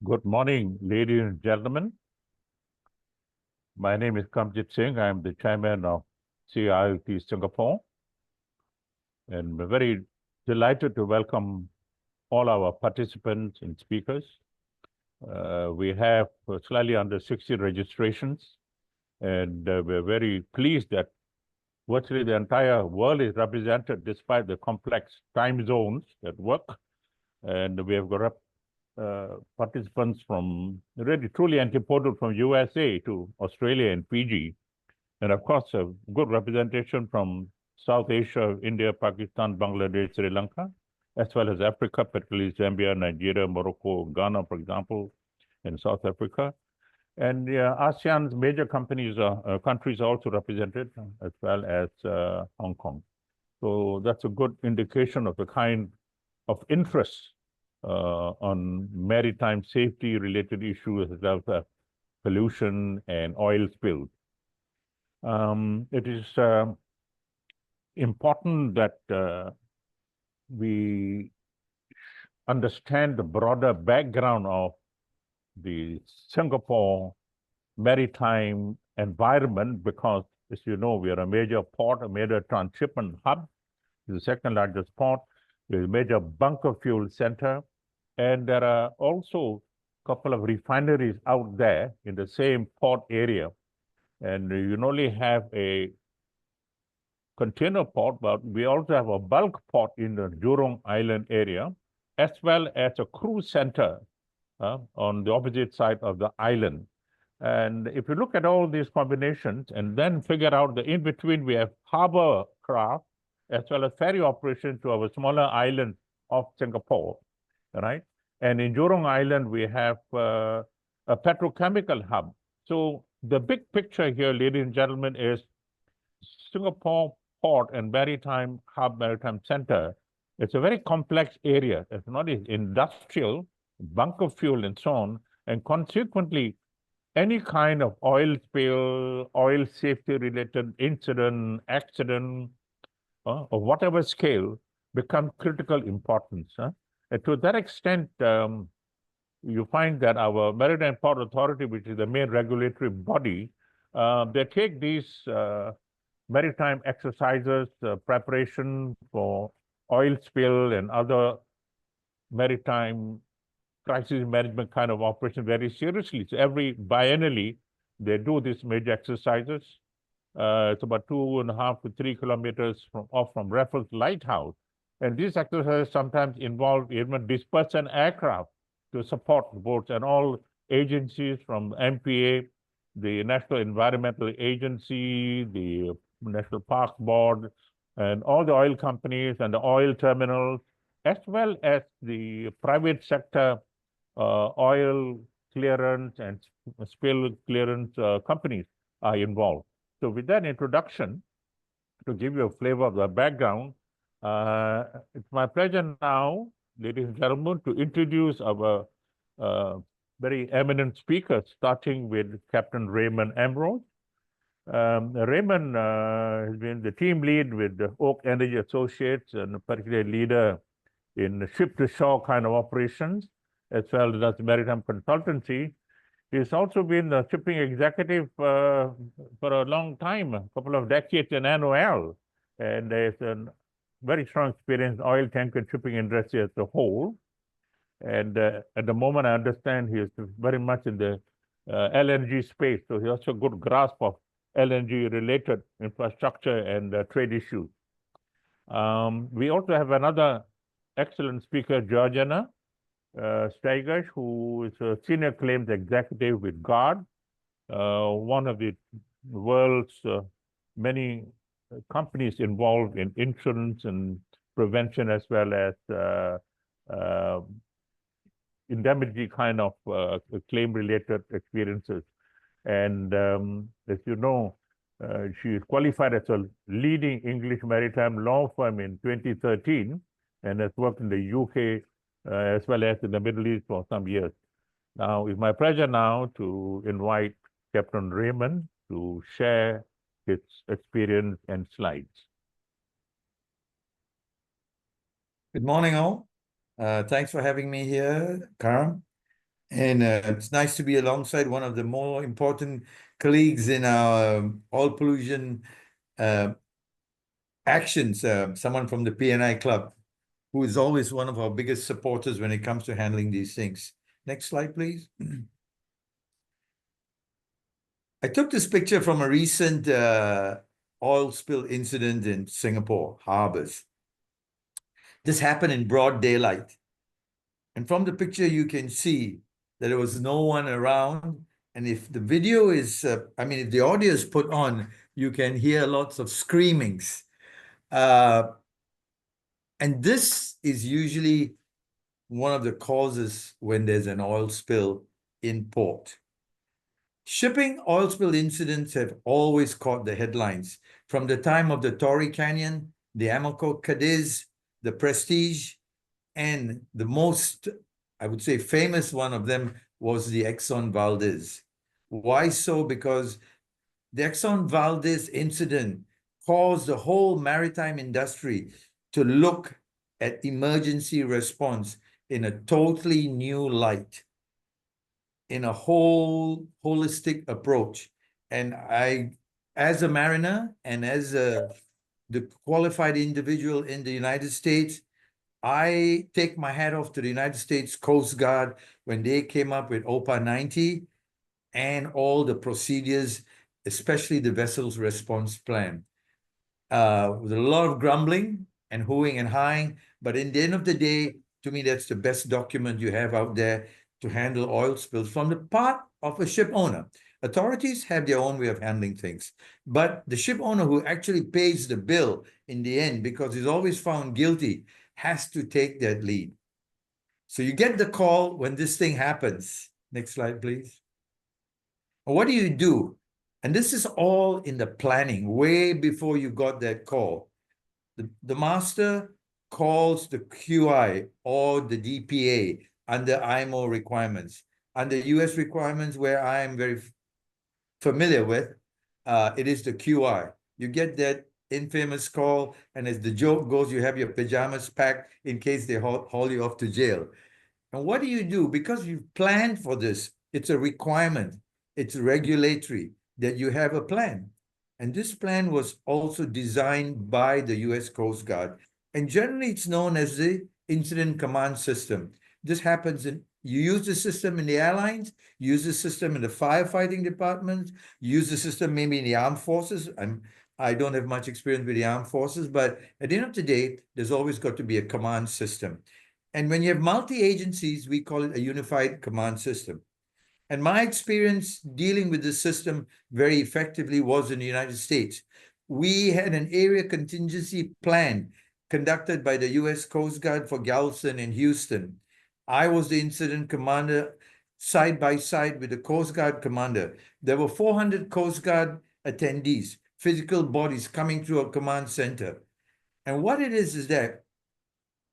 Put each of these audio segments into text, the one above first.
Good morning, ladies and gentlemen. My name is Kamjit Singh. I am the chairman of CILT Singapore, and we're very delighted to welcome all our participants and speakers. We have slightly under 60 registrations, and we're very pleased that virtually the entire world is represented despite the complex time zones at work. And we have got participants from really truly antipodal from USA to Australia and Fiji. And of course, a good representation from South Asia, India, Pakistan, Bangladesh, Sri Lanka, as well as Africa, particularly Zambia, Nigeria, Morocco, Ghana, for example, and South Africa. And ASEAN's major countries are also represented, as well as Hong Kong. So that's a good indication of the kind of interest on maritime safety related issues, as well as pollution and oil spills. It is important that we understand the broader background of the Singapore maritime environment, because, as you know, we are a major port, a major transshipment hub, the second largest port, with a major bunker fuel center, and there are also a couple of refineries out there in the same port area. And you not only have a container port, but we also have a bulk port in the Jurong Island area, as well as a cruise center on the opposite side of the island. And if you look at all these combinations and then figure out the in-between, we have harbor craft, as well as ferry operations to our smaller island of Singapore, right? And in Jurong Island, we have a petrochemical hub. So the big picture here, ladies and gentlemen, is Singapore Port and Maritime Hub, Maritime Center. It's a very complex area. It's not industrial, bunker fuel, and so on. And consequently, any kind of oil spill, oil safety related incident, accident, of whatever scale, become critical importance. And to that extent, you find that our Maritime Port Authority, which is the main regulatory body, they take these maritime exercises, preparation for oil spill and other maritime crisis management kind of operation very seriously. So every biennially, they do these major exercises. It's about 2.5 to 3 kilometers off from Raffles Lighthouse. And these exercises sometimes involve even dispersing aircraft to support the boats, and all agencies from MPA, the National Environmental Agency, the National Parks Board, and all the oil companies and the oil terminals, as well as the private sector oil clearance and spill clearance companies are involved. So with that introduction, to give you a flavor of the background, it's my pleasure now, ladies and gentlemen, to introduce our very eminent speakers, starting with Captain Raymond Ambrose. Raymond has been the team lead with the Oak Energy Associates and a particular leader in ship-to-shore kind of operations, as well as maritime consultancy. He's also been the shipping executive for a long time, a couple of decades in NOL, and there's a very strong experience in oil tanker shipping industry as a whole. And at the moment, I understand he is very much in the LNG space, so he has a good grasp of LNG-related infrastructure and trade issues. We also have another excellent speaker, Georgiana Steiger, who is a senior claims executive with GUARD, one of the world's many companies involved in insurance and prevention, as well as indemnity kind of claim-related experiences. And as you know, she is qualified as a leading English maritime law firm in 2013 and has worked in the UK as well as in the Middle East for some years. Now, it's my pleasure now to invite Captain Raymond to share his experience and slides. Good morning, all. Thanks for having me here, Karam. And it's nice to be alongside one of the more important colleagues in our oil pollution actions, someone from the P&I Club, who is always one of our biggest supporters when it comes to handling these things. Next slide, please. I took this picture from a recent oil spill incident in Singapore harbors. This happened in broad daylight. And from the picture, you can see that there was no one around. And if the video is, if the audio is put on, you can hear lots of screamings. And this is usually one of the causes when there's an oil spill in port. Shipping oil spill incidents have always caught the headlines. From the time of the Torrey Canyon, the Amoco Cadiz, the Prestige, and the most, I would say, famous one of them was the Exxon Valdez. Why so? Because the Exxon Valdez incident caused the whole maritime industry to look at emergency response in a totally new light, in a whole holistic approach. And I, as a mariner and as the qualified individual in the United States, I take my hat off to the United States Coast Guard when they came up with OPA 90 and all the procedures, especially the vessel's response plan. With a lot of grumbling and hooing and hawing, but in the end of the day, to me, that's the best document you have out there to handle oil spills from the part of a ship owner. Authorities have their own way of handling things, but the ship owner who actually pays the bill in the end, because he's always found guilty, has to take that lead. So you get the call when this thing happens. Next slide, please. What do you do? And this is all in the planning, way before you got that call. The master calls the QI or the DPA under IMO requirements. Under US requirements, where I am very familiar with, it is the QI. You get that infamous call, and as the joke goes, you have your pajamas packed in case they haul you off to jail. And what do you do? Because you've planned for this, it's a requirement, it's regulatory that you have a plan. And this plan was also designed by the US Coast Guard. And generally, it's known as the Incident Command System. This happens in, you use the system in the airlines, you use the system in the firefighting department, you use the system maybe in the armed forces. I don't have much experience with the armed forces, but at the end of the day, there's always got to be a command system. And when you have multi-agencies, we call it a unified command system. And my experience dealing with this system very effectively was in the United States. We had an area contingency plan conducted by the US Coast Guard for Galveston and Houston. I was the incident commander side by side with the Coast Guard commander. There were 400 Coast Guard attendees, physical bodies coming through a command center. And what it is that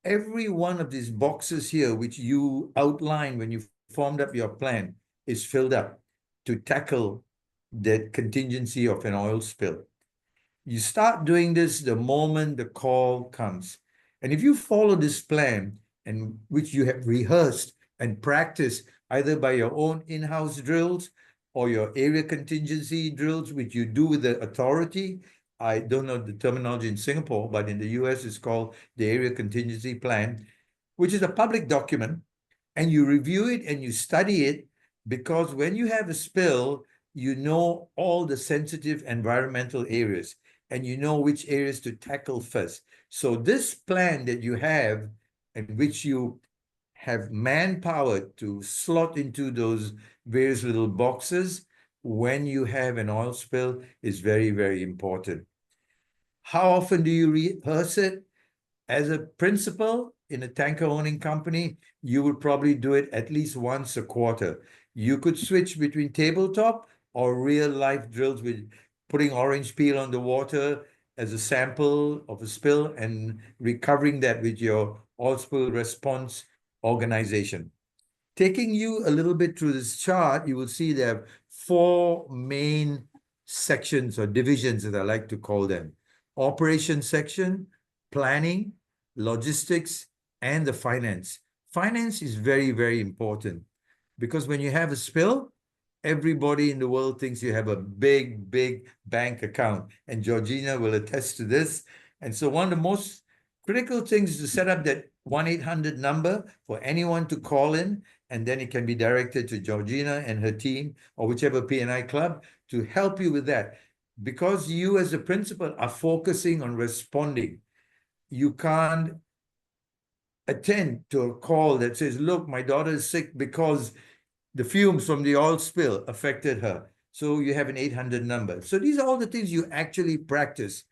every one of these boxes here, which you outlined when you formed up your plan, is filled up to tackle that contingency of an oil spill. You start doing this the moment the call comes. And if you follow this plan, and which you have rehearsed and practiced either by your own in-house drills or your area contingency drills, which you do with the authority, I don't know the terminology in Singapore, but in the US it's called the Area Contingency Plan, which is a public document, and you review it and you study it, because when you have a spill, you know all the sensitive environmental areas and you know which areas to tackle first. So this plan that you have, and which you have manpower to slot into those various little boxes when you have an oil spill, is very, very important. How often do you rehearse it? As a principal in a tanker owning company, you would probably do it at least once a quarter. You could switch between tabletop or real life drills with putting orange peel on the water as a sample of a spill and recovering that with your oil spill response organization. Taking you a little bit through this chart, you will see there are 4 main sections or divisions, as I like to call them. Operations section, planning, logistics, and the finance. Finance is very, very important. Because when you have a spill, everybody in the world thinks you have a big, big bank account. And Georgina will attest to this. And so one of the most critical things is to set up that 1-800 number for anyone to call in, and then it can be directed to Georgina and her team or whichever P&I club to help you with that. Because you as a principal are focusing on responding. You can't attend to a call that says, look, my daughter is sick because the fumes from the oil spill affected her. So you have an 800 number. So these are all the things you actually practice.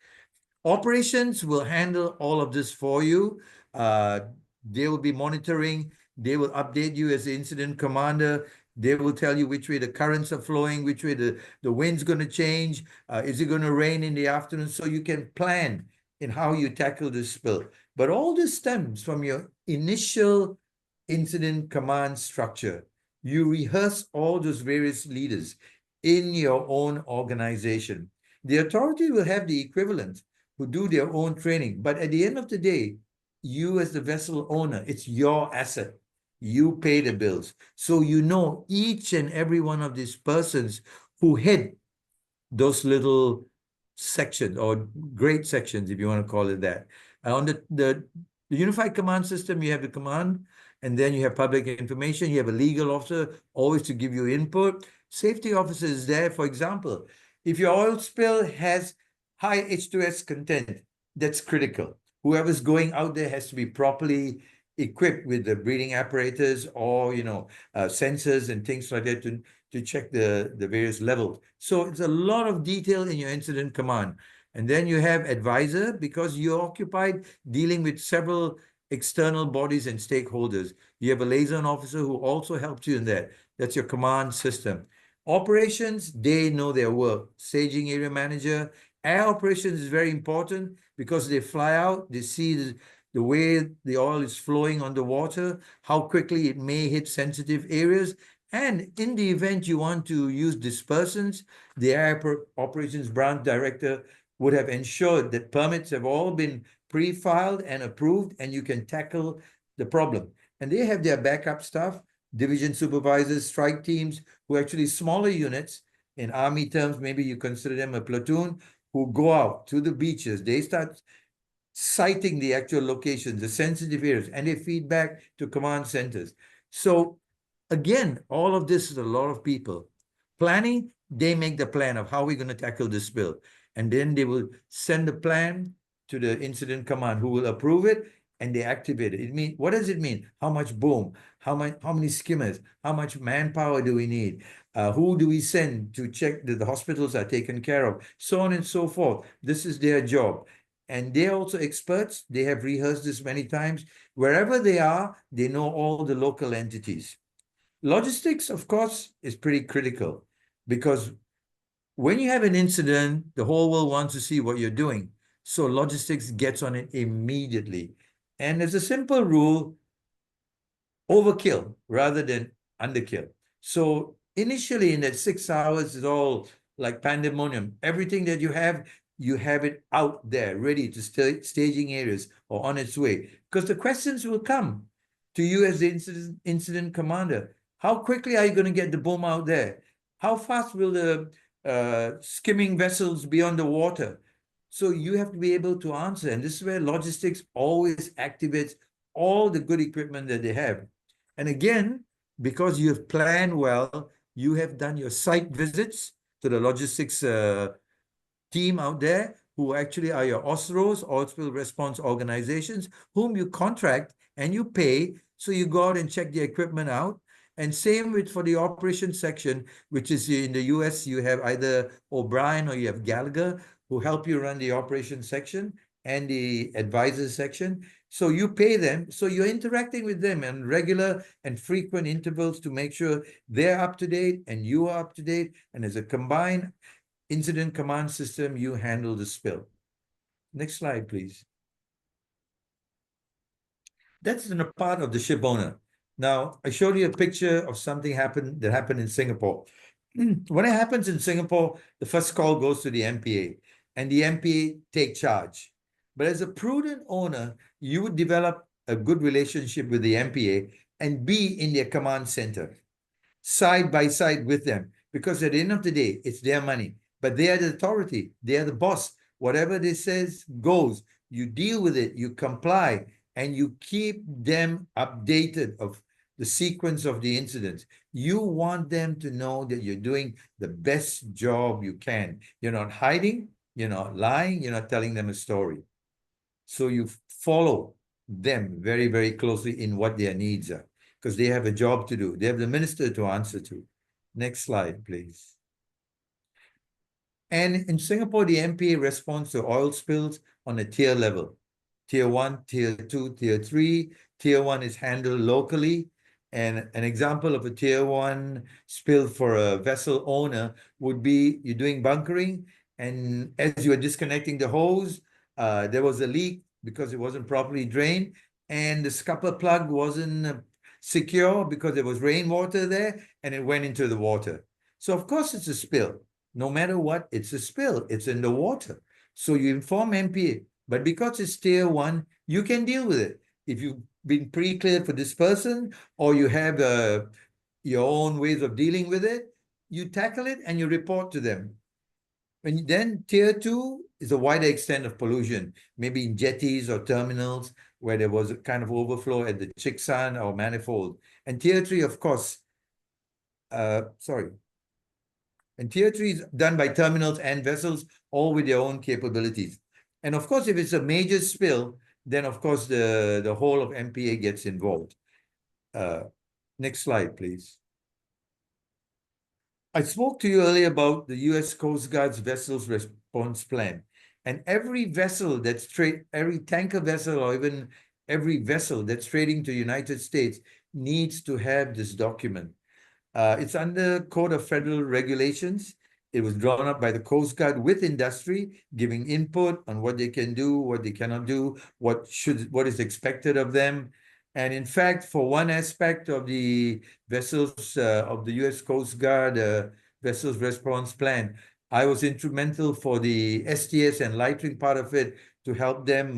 Operations will handle all of this for you. They will be monitoring. They will update you as the incident commander. They will tell you which way the currents are flowing, which way the wind's going to change. Is it going to rain in the afternoon? So you can plan in how you tackle this spill. But all this stems from your initial incident command structure. You rehearse all those various leaders in your own organization. The authority will have the equivalent who do their own training. But at the end of the day, you as the vessel owner, it's your asset. You pay the bills. So you know each and every one of these persons who head those little sections or great sections, if you want to call it that. On the unified command system, you have the command, and then you have public information. You have a legal officer always to give you input. Safety officer is there, for example. If your oil spill has high H2S content, that's critical. Whoever's going out there has to be properly equipped with the breathing apparatus or, sensors and things like that to check the various levels. So it's a lot of detail in your incident command. And then you have advisor because you're occupied dealing with several external bodies and stakeholders. You have a liaison officer who also helps you in that. That's your command system. Operations, they know their work. Staging area manager. Air operations is very important because they fly out, they see the way the oil is flowing on the water, how quickly it may hit sensitive areas. And in the event you want to use dispersants, the air operations branch director would have ensured that permits have all been pre-filed and approved, and you can tackle the problem. And they have their backup staff, division supervisors, strike teams, who are actually smaller units. In Army terms, maybe you consider them a platoon, who go out to the beaches. They start citing the actual locations, the sensitive areas, and they feed back to command centers. So again, all of this is a lot of people. Planning, they make the plan of how we're going to tackle this spill. And then they will send the plan to the incident command who will approve it and they activate it. What does it mean? How much boom? How many skimmers? How much manpower do we need? Who do we send to check that the hospitals are taken care of? So on and so forth. This is their job. And they're also experts. They have rehearsed this many times. Wherever they are, they know all the local entities. Logistics, of course, is pretty critical because when you have an incident, the whole world wants to see what you're doing. So logistics gets on it immediately. And there's a simple rule, overkill rather than underkill. So initially in that 6 hours is all like pandemonium. Everything that you have it out there ready to staging areas or on its way. Because the questions will come to you as the incident commander. How quickly are you going to get the boom out there? How fast will the skimming vessels be on the water? So you have to be able to answer. And this is where logistics always activates all the good equipment that they have. And again, because you have planned well, you have done your site visits to the logistics team out there who actually are your OSROs, oil spill response organizations, whom you contract and you pay. So you go out and check the equipment out. And same with for the operations section, which is in the US, you have either O'Brien or you have Gallagher who help you run the operations section and the advisors section. So you pay them. So you're interacting with them in regular and frequent intervals to make sure they're up to date and you are up to date. And as a combined incident command system, you handle the spill. Next slide, please. That's in a part of the ship owner. Now, I showed you a picture of something that happened in Singapore. When it happens in Singapore, the first call goes to the MPA, and the MPA take charge. But as a prudent owner, you would develop a good relationship with the MPA and be in their command center. side by side with them, because at the end of the day, it's their money, but they are the authority, they are the boss. Whatever they says goes. You deal with it, you comply, and you keep them updated of the sequence of the incidents. You want them to know that you're doing the best job you can. You're not hiding, you're not lying, you're not telling them a story. So you follow them very, very closely in what their needs are, because they have a job to do. They have the minister to answer to. Next slide, please. And in Singapore, the MPA responds to oil spills on a tier level. Tier 1, Tier 2, Tier 3. Tier 1 is handled locally. And an example of a Tier 1 spill for a vessel owner would be you're doing bunkering, and as you are disconnecting the hose, there was a leak because it wasn't properly drained, and the scupper plug wasn't secure because there was rainwater there, and it went into the water. So of course it's a spill. No matter what, it's a spill. It's in the water. So you inform MPA, but because it's Tier 1, you can deal with it. If you've been pre-cleared for this person, or you have your own ways of dealing with it, you tackle it and you report to them. And then Tier 2 is a wider extent of pollution, maybe in jetties or terminals where there was a kind of overflow at the Chicksan or manifold. And Tier 3, of course, and Tier 3 is done by terminals and vessels, all with their own capabilities. And of course, if it's a major spill, then of course the whole of MPA gets involved. Next slide, please. I spoke to you earlier about the US Coast Guard's Vessels Response Plan. And every vessel that's every tanker vessel, or even every vessel that's trading to the United States needs to have this document. It's under Code of Federal Regulations. It was drawn up by the Coast Guard with industry, giving input on what they can do, what they cannot do, what is expected of them. And in fact, for one aspect of the vessels of the US Coast Guard Vessels Response Plan, I was instrumental for the STS and lightering part of it to help them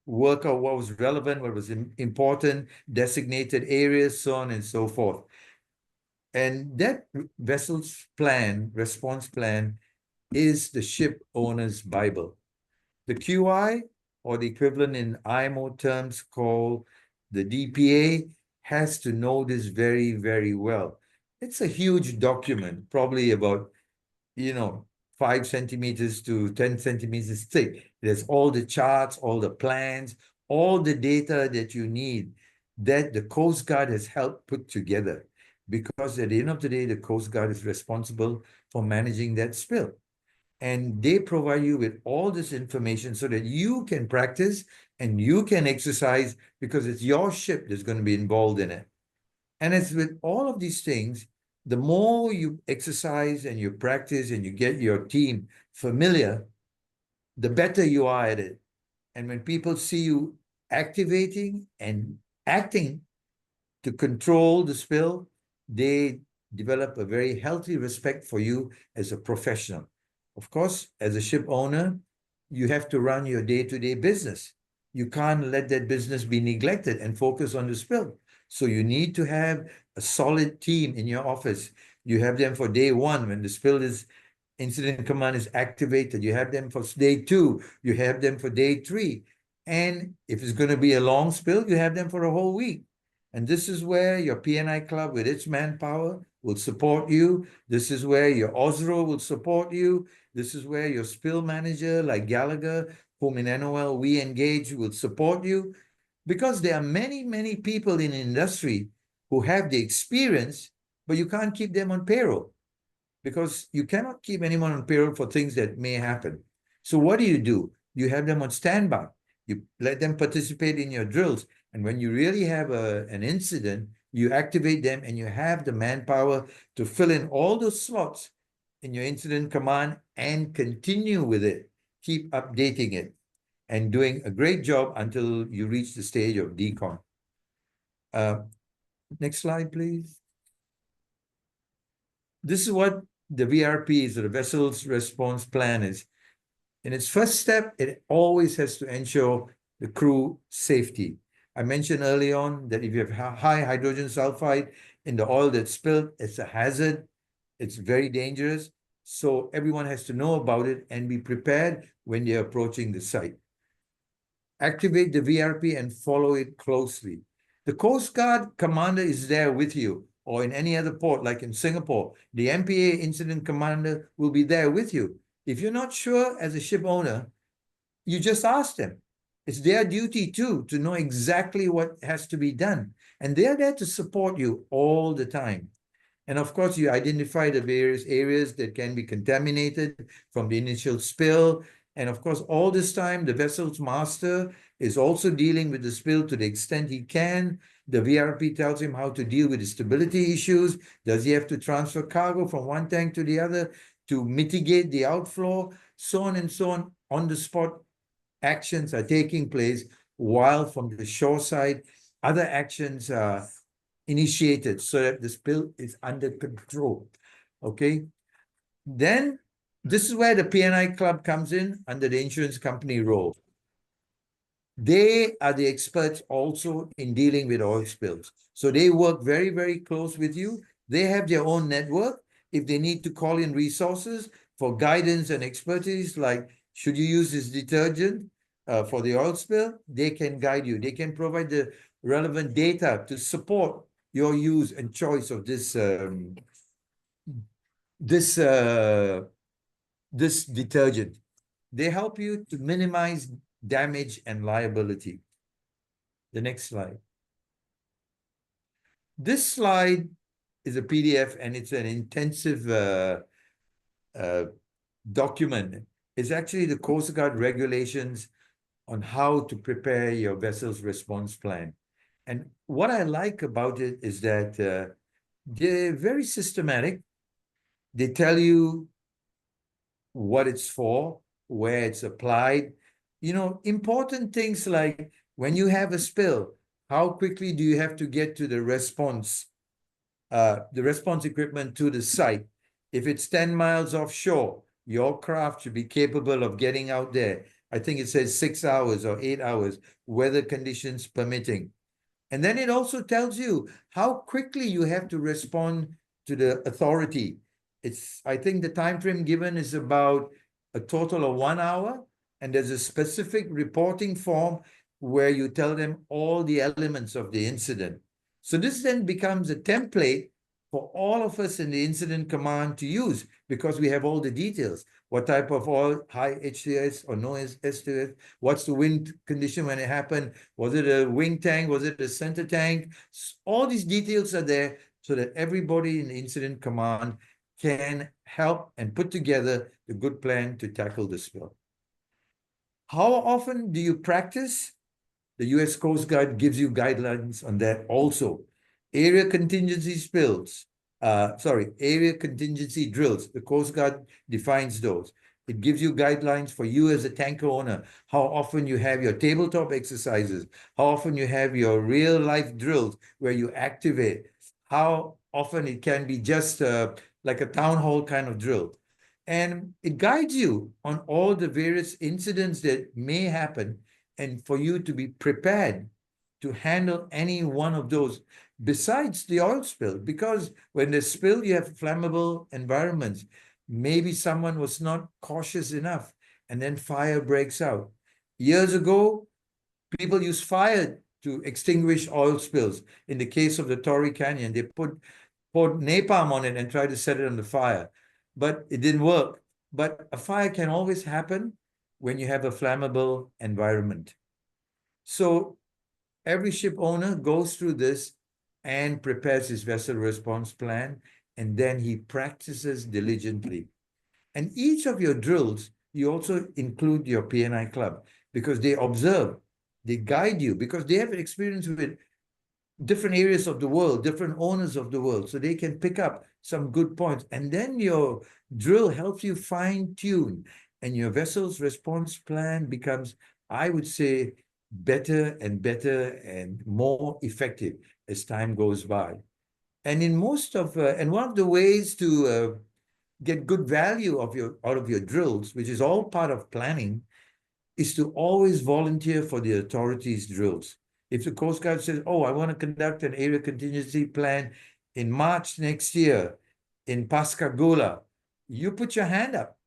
work out what was relevant, what was important, designated areas, so on and so forth. And that vessel's plan, response plan, is the ship owner's Bible. The QI, or the equivalent in IMO terms called the DPA, has to know this very, very well. It's a huge document, probably about, 5 centimeters to 10 centimeters thick. There's all the charts, all the plans, all the data that you need that the Coast Guard has helped put together. Because at the end of the day, the Coast Guard is responsible for managing that spill. And they provide you with all this information so that you can practice and you can exercise, because it's your ship that's going to be involved in it. And it's with all of these things, the more you exercise and you practice and you get your team familiar, the better you are at it. And when people see you activating and acting to control the spill, they develop a very healthy respect for you as a professional. Of course, as a ship owner, you have to run your day-to-day business. You can't let that business be neglected and focus on the spill. So you need to have a solid team in your office. You have them for day 1 when the spill is incident command is activated. You have them for day 2. You have them for day 3. And if it's going to be a long spill, you have them for a whole week. And this is where your PNI club with its manpower will support you. This is where your OSRO will support you. This is where your spill manager like Gallagher, whom in NOL we engage, will support you. Because there are many, many people in the industry who have the experience, but you can't keep them on payroll. Because you cannot keep anyone on payroll for things that may happen. So what do? You have them on standby. You let them participate in your drills. And when you really have an incident, you activate them and you have the manpower to fill in all those slots in your incident command and continue with it. Keep updating it and doing a great job until you reach the stage of decon. Next slide, please. This is what the VRP is, or the Vessels Response Plan is. In its first step, it always has to ensure the crew safety. I mentioned early on that if you have high hydrogen sulfide in the oil that's spilled. It's a hazard. It's very dangerous. So everyone has to know about it and be prepared when they're approaching the site. Activate the VRP and follow it closely. The Coast Guard commander is there with you, or in any other port, like in Singapore, the MPA incident commander will be there with you. If you're not sure as a ship owner, you just ask them. It's their duty too to know exactly what has to be done. And they're there to support you all the time. And of course, you identify the various areas that can be contaminated from the initial spill. And of course, all this time, the vessel's master is also dealing with the spill to the extent he can. The VRP tells him how to deal with the stability issues. Does he have to transfer cargo from one tank to the other to mitigate the outflow? So on and so on the spot actions are taking place, while from the shore side, other actions are initiated so that the spill is under control. Okay. Then this is where the P&I club comes in under the insurance company role. They are the experts also in dealing with oil spills. So they work very, very close with you. They have their own network. If they need to call in resources for guidance and expertise, like should you use this detergent for the oil spill, they can guide you. They can provide the relevant data to support your use and choice of this detergent. They help you to minimize damage and liability. The next slide. This slide is a PDF and it's an intensive document. It's actually the Coast Guard regulations on how to prepare your vessel's response plan. And what I like about it is that they're very systematic. They tell you what it's for, where it's applied. You know, important things like when you have a spill, how quickly do you have to get to the response equipment to the site? If it's 10 miles offshore, your craft should be capable of getting out there. I think it says 6 hours or 8 hours, weather conditions permitting. And then it also tells you how quickly you have to respond to the authority. I think the time frame given is about a total of 1 hour, and there's a specific reporting form where you tell them all the elements of the incident. So this then becomes a template for all of us in the incident command to use, because we have all the details. What type of oil, high HTS or no STS? What's the wind condition when it happened? Was it a wing tank? Was it a center tank? All these details are there so that everybody in the incident command can help and put together a good plan to tackle the spill. How often do you practice? The US Coast Guard gives you guidelines on that also. Area contingency spills, area contingency drills. The Coast Guard defines those. It gives you guidelines for you as a tanker owner, how often you have your tabletop exercises, how often you have your real life drills where you activate, how often it can be just like a town hall kind of drill. And it guides you on all the various incidents that may happen, and for you to be prepared to handle any one of those besides the oil spill. Because when there's spill, you have flammable environments. Maybe someone was not cautious enough and then fire breaks out. Years ago, people used fire to extinguish oil spills. In the case of the Torrey Canyon, they poured napalm on it and tried to set it on the fire, but it didn't work. But a fire can always happen when you have a flammable environment. So every ship owner goes through this and prepares his vessel response plan, and then he practices diligently. And each of your drills, you also include your P&I club, because they observe, they guide you, because they have experience with different areas of the world, different owners of the world, so they can pick up some good points. And then your drill helps you fine-tune, and your vessel's response plan becomes, I would say, better and better and more effective as time goes by. And in most of, and one of the ways to get good value out of your drills, which is all part of planning, is to always volunteer for the authorities' drills. If the Coast Guard says, oh, I want to conduct an area contingency plan in March next year in Pascagoula, you put your hand up.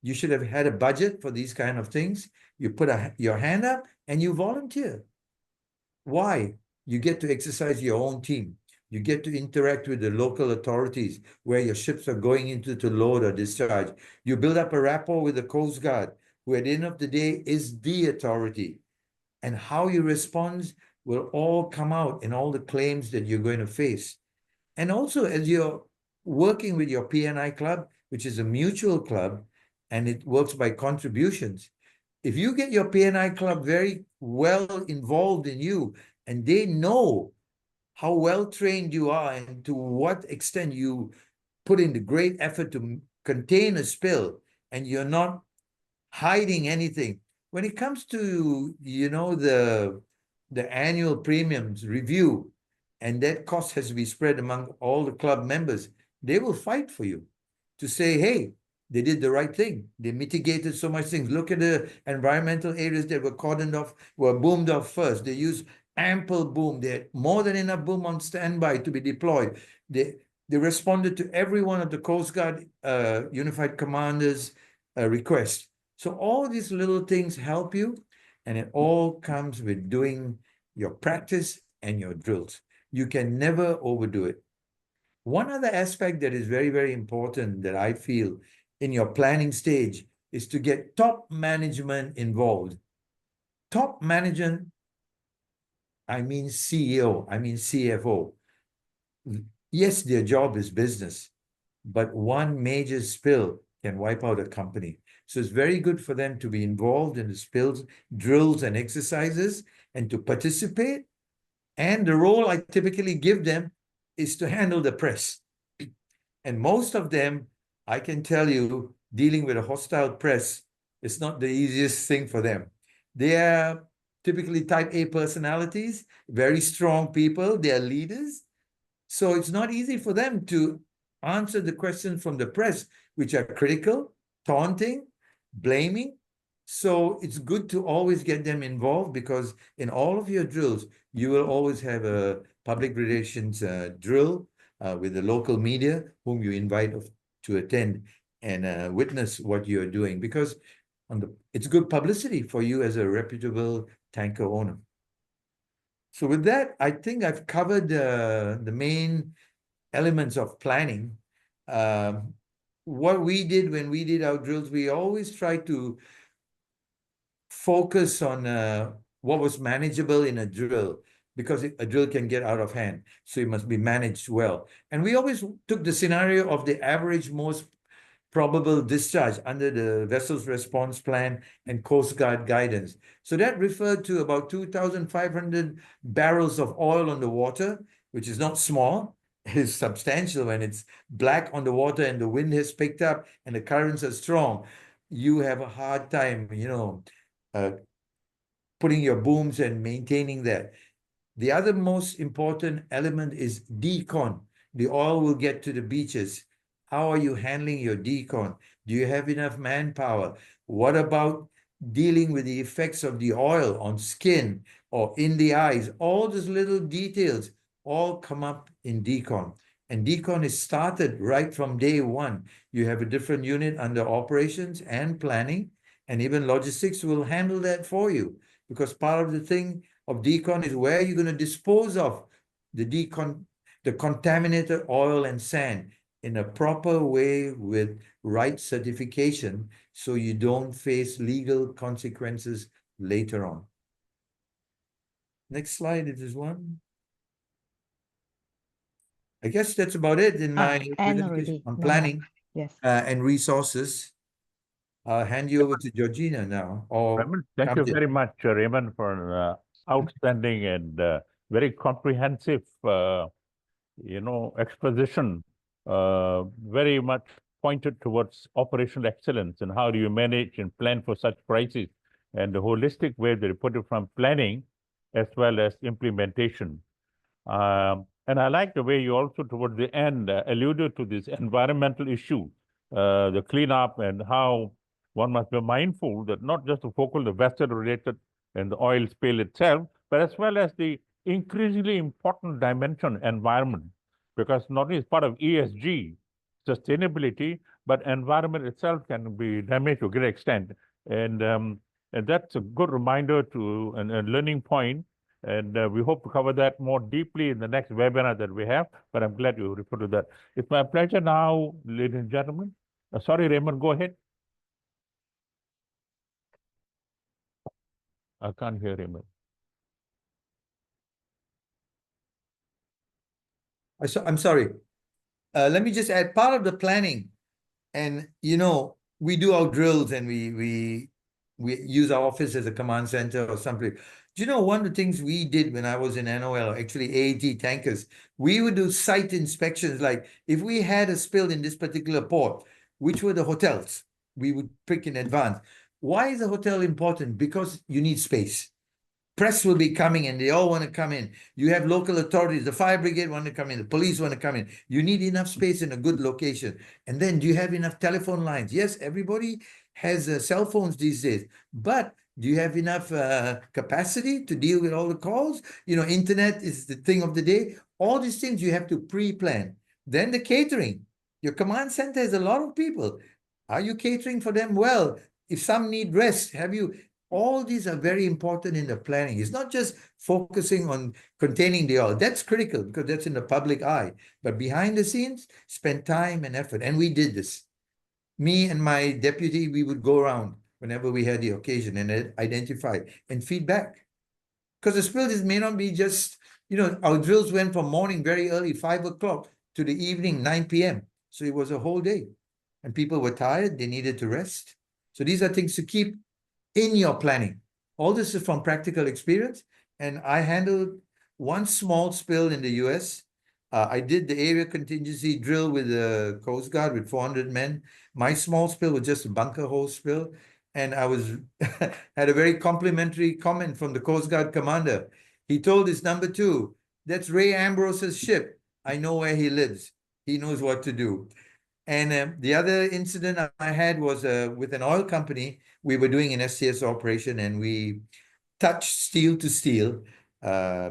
You should have had a budget for these kind of things. You put your hand up and you volunteer. Why? You get to exercise your own team. You get to interact with the local authorities where your ships are going into to load or discharge. You build up a rapport with the Coast Guard, who at the end of the day is the authority. And how you respond will all come out in all the claims that you're going to face. And also, as you're working with your P&I club, which is a mutual club, and it works by contributions, if you get your P&I club very well involved in you, and they know how well trained you are and to what extent you put in the great effort to contain a spill, and you're not hiding anything. When it comes to, the annual premiums review, and that cost has to be spread among all the club members, they will fight for you to say, hey, they did the right thing. They mitigated so much things. Look at the environmental areas that were cordoned off, were boomed off first. They used ample boom. They had more than enough boom on standby to be deployed. They responded to every one of the Coast Guard Unified Commanders' requests. So all these little things help you, and it all comes with doing your practice and your drills. You can never overdo it. One other aspect that is very, very important that I feel in your planning stage is to get top management involved. Top management, I mean CEO, I mean CFO. Yes, their job is business, but one major spill can wipe out a company. So it's very good for them to be involved in the spills, drills, and exercises, and to participate. And the role I typically give them is to handle the press. And most of them, I can tell you, dealing with a hostile press is not the easiest thing for them. They are typically type A personalities, very strong people, they are leaders. So it's not easy for them to answer the questions from the press, which are critical, taunting, blaming. So it's good to always get them involved, because in all of your drills, you will always have a public relations drill with the local media whom you invite to attend and witness what you're doing, because it's good publicity for you as a reputable tanker owner. So with that, I think I've covered the main elements of planning. What we did when we did our drills, we always tried to focus on what was manageable in a drill, because a drill can get out of hand. So it must be managed well. And we always took the scenario of the average most probable discharge under the vessel's response plan and Coast Guard guidance. So that referred to about 2,500 barrels of oil on the water, which is not small. It is substantial when it's black on the water and the wind has picked up and the currents are strong. You have a hard time, putting your booms and maintaining that. The other most important element is decon. The oil will get to the beaches. How are you handling your decon? Do you have enough manpower? What about dealing with the effects of the oil on skin or in the eyes? All those little details all come up in decon. And decon is started right from day one. You have a different unit under operations and planning, and even logistics will handle that for you, because part of the thing of decon is where you're going to dispose of the contaminated oil and sand in a proper way with right certification, so you don't face legal consequences later on. Next slide, if there's one. I guess that's about it in my presentation on planning and resources. I'll hand you over to Georgina now. Raymond, thank you very much, Raymond, for outstanding and very comprehensive, exposition, very much pointed towards operational excellence and how do you manage and plan for such crises, and the holistic way that you put it from planning as well as implementation. And I like the way you also towards the end alluded to this environmental issue, the cleanup, and how one must be mindful that not just to focus the vessel related and the oil spill itself, but as well as the increasingly important dimension environment. because not only is part of ESG, sustainability, but environment itself can be damaged to a great extent. And that's a good reminder to and a learning point. And we hope to cover that more deeply in the next webinar that we have. But I'm glad you referred to that. It's my pleasure now, ladies and gentlemen. Sorry, Raymond, go ahead. I can't hear Raymond. I'm sorry. Let me just add part of the planning. And, you know, we do our drills and we use our office as a command center or something. Do you know one of the things we did when I was in NOL, actually AAT tankers, we would do site inspections. Like if we had a spill in this particular port, which were the hotels, we would pick in advance. Why is a hotel important? Because you need space. Press will be coming and they all want to come in. You have local authorities, the fire brigade want to come in, the police want to come in. You need enough space in a good location. And then do you have enough telephone lines? Yes, everybody has cell phones these days, but do you have enough capacity to deal with all the calls? You know, internet is the thing of the day. All these things you have to pre-plan. Then the catering. Your command center has a lot of people. Are you catering for them well? If some need rest, have you... All these are very important in the planning. It's not just focusing on containing the oil. That's critical because that's in the public eye. But behind the scenes, spend time and effort. And we did this. Me and my deputy, we would go around whenever we had the occasion and identify and feedback. Because the spills may not be just, you know, our drills went from morning very early, 5 o'clock, to the evening, 9 p.m. So it was a whole day. And people were tired. They needed to rest. So these are things to keep in your planning. All this is from practical experience. And I handled one small spill in the US. I did the area contingency drill with the Coast Guard with 400 men. My small spill was just a bunker hole spill. And I was had a very complimentary comment from the Coast Guard commander. He told his number 2, that's Ray Ambrose's ship. I know where he lives. He knows what to do. And the other incident I had was with an oil company. We were doing an STS operation and we touched steel to steel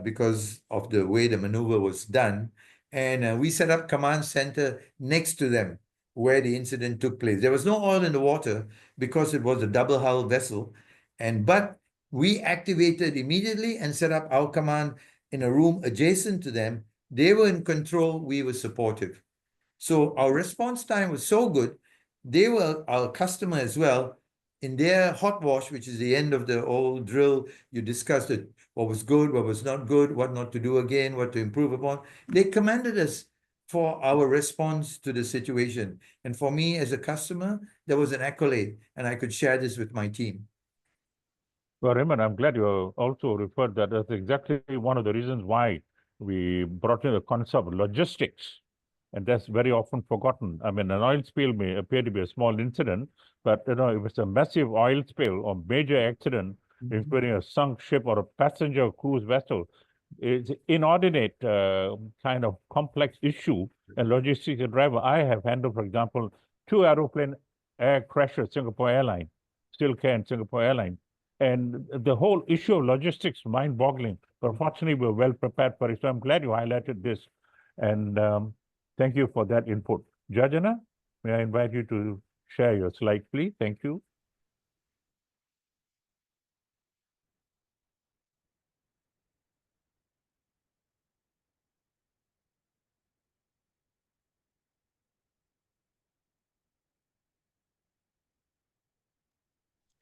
because of the way the maneuver was done. And we set up command center next to them where the incident took place. There was no oil in the water because it was a double hull vessel. But we activated immediately and set up our command in a room adjacent to them. They were in control. We were supportive. So our response time was so good. They were our customer as well. In their hot wash, which is the end of the old drill, you discussed it, what was good, what was not good, what not to do again, what to improve upon. They commended us for our response to the situation. And for me as a customer, there was an accolade, and I could share this with my team. Well, Raymond, I'm glad you also referred that. That's exactly one of the reasons why we brought in the concept of logistics. And that's very often forgotten. I mean, an oil spill may appear to be a small incident, but you know, if it's a massive oil spill or major accident, including a sunk ship or a passenger cruise vessel, it's inordinate kind of complex issue and logistics and driver. I have handled, for example, 2 aeroplane air crashes, Singapore Airlines, still can Singapore Airlines. And the whole issue of logistics, mind-boggling. But fortunately, we're well prepared for it. So I'm glad you highlighted this. And thank you for that input. Jajana, may I invite you to share your slide, please? Thank you.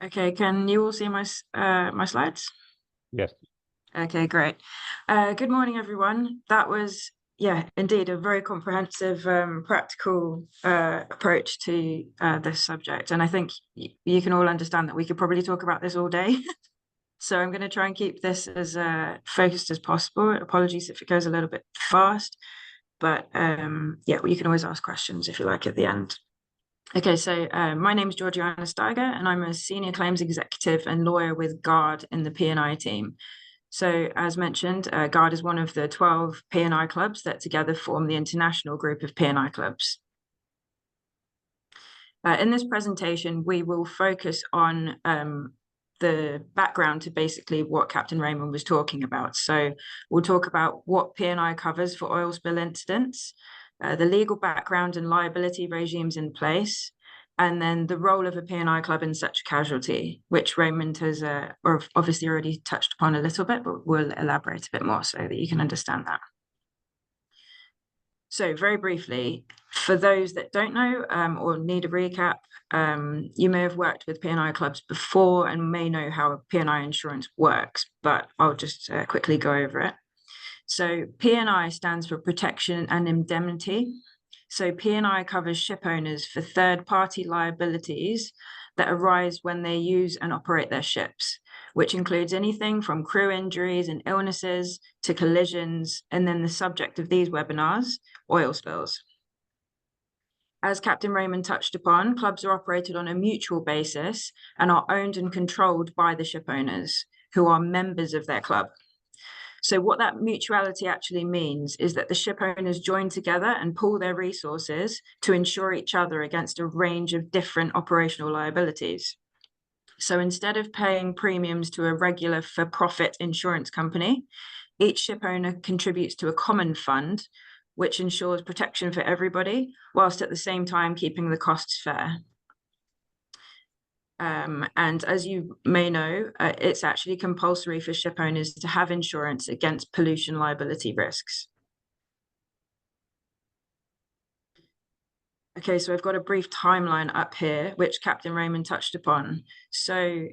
Okay, can you all see my slides? Yes. Okay, great. Good morning, everyone. That was, yeah, indeed, a very comprehensive, practical approach to this subject. And I think you can all understand that we could probably talk about this all day. So I'm going to try and keep this as focused as possible. Apologies if it goes a little bit fast, but yeah, you can always ask questions if you like at the end. Okay, so my name is Georgiana Steiger, and I'm a senior claims executive and lawyer with GUARD in the P&I team. So as mentioned, GUARD is one of the 12 P&I clubs that together form the international group of P&I clubs. In this presentation, we will focus on the background to basically what Captain Raymond was talking about. So we'll talk about what P&I covers for oil spill incidents, the legal background and liability regimes in place, and then the role of a P&I club in such a casualty, which Raymond has obviously already touched upon a little bit, but we'll elaborate a bit more so that you can understand that. So very briefly, for those that don't know or need a recap, you may have worked with P&I clubs before and may know how P&I insurance works, but I'll just quickly go over it. So P&I stands for protection and indemnity. So P&I covers ship owners for third-party liabilities that arise when they use and operate their ships, which includes anything from crew injuries and illnesses to collisions, and then the subject of these webinars, oil spills. As Captain Raymond touched upon, clubs are operated on a mutual basis and are owned and controlled by the ship owners, who are members of their club. So what that mutuality actually means is that the ship owners join together and pool their resources to insure each other against a range of different operational liabilities. So instead of paying premiums to a regular for-profit insurance company, each ship owner contributes to a common fund, which ensures protection for everybody, whilst at the same time keeping the costs fair. And as you may know, it's actually compulsory for ship owners to have insurance against pollution liability risks. Okay, so I've got a brief timeline up here, which Captain Raymond touched upon. So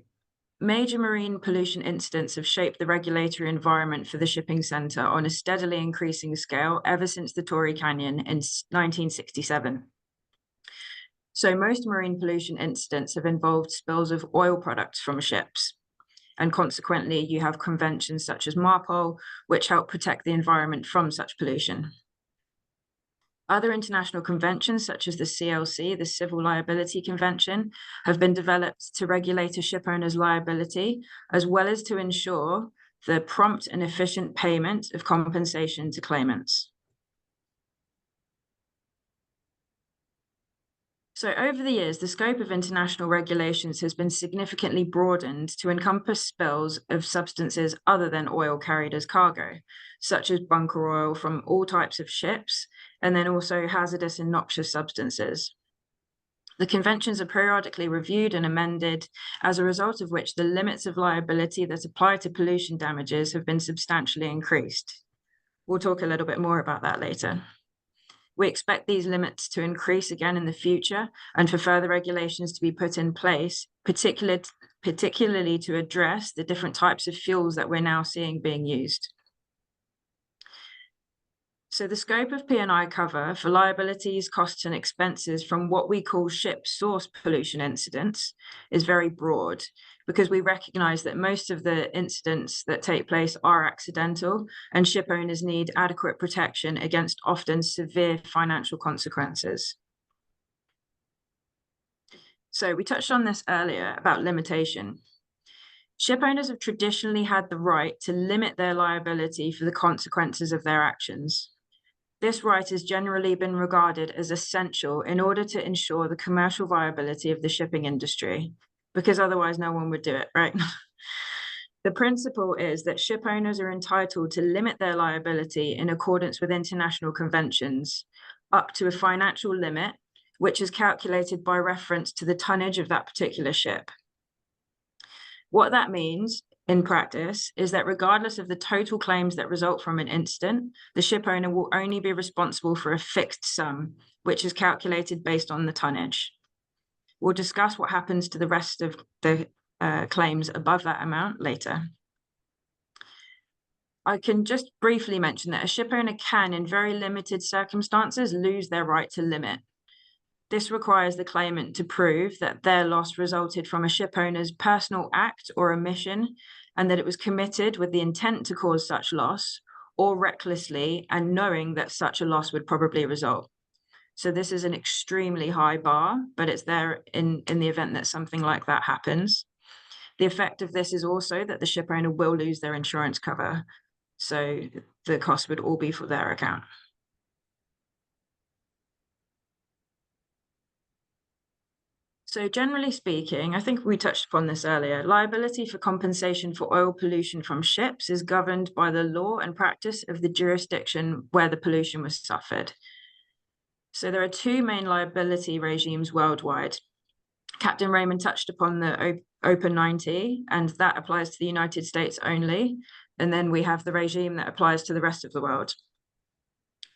major marine pollution incidents have shaped the regulatory environment for the shipping sector on a steadily increasing scale ever since the Torrey Canyon in 1967. So most marine pollution incidents have involved spills of oil products from ships. And consequently, you have conventions such as MARPOL, which help protect the environment from such pollution. Other international conventions, such as the CILT, the Civil Liability Convention, have been developed to regulate a ship owner's liability, as well as to ensure the prompt and efficient payment of compensation to claimants. So over the years, the scope of international regulations has been significantly broadened to encompass spills of substances other than oil carried as cargo, such as bunker oil from all types of ships, and then also hazardous and noxious substances. The conventions are periodically reviewed and amended, as a result of which the limits of liability that apply to pollution damages have been substantially increased. We'll talk a little bit more about that later. We expect these limits to increase again in the future and for further regulations to be put in place, particularly to address the different types of fuels that we're now seeing being used. So the scope of P&I cover for liabilities, costs, and expenses from what we call ship source pollution incidents is very broad, because we recognize that most of the incidents that take place are accidental, and ship owners need adequate protection against often severe financial consequences. So we touched on this earlier about limitation. Ship owners have traditionally had the right to limit their liability for the consequences of their actions. This right has generally been regarded as essential in order to ensure the commercial viability of the shipping industry, because otherwise no one would do it, right? The principle is that ship owners are entitled to limit their liability in accordance with international conventions up to a financial limit, which is calculated by reference to the tonnage of that particular ship. What that means in practice is that regardless of the total claims that result from an incident, the ship owner will only be responsible for a fixed sum, which is calculated based on the tonnage. We'll discuss what happens to the rest of the claims above that amount later. I can just briefly mention that a ship owner can, in very limited circumstances, lose their right to limit. This requires the claimant to prove that their loss resulted from a ship owner's personal act or omission, and that it was committed with the intent to cause such loss, or recklessly and knowing that such a loss would probably result. So this is an extremely high bar, but it's there in the event that something like that happens. The effect of this is also that the ship owner will lose their insurance cover. So the cost would all be for their account. So So generally speaking, I think we touched upon this earlier, liability for compensation for oil pollution from ships is governed by the law and practice of the jurisdiction where the pollution was suffered. So there are two main liability regimes worldwide. Captain Raymond touched upon the Open 90, and that applies to the United States only. And then we have the regime that applies to the rest of the world.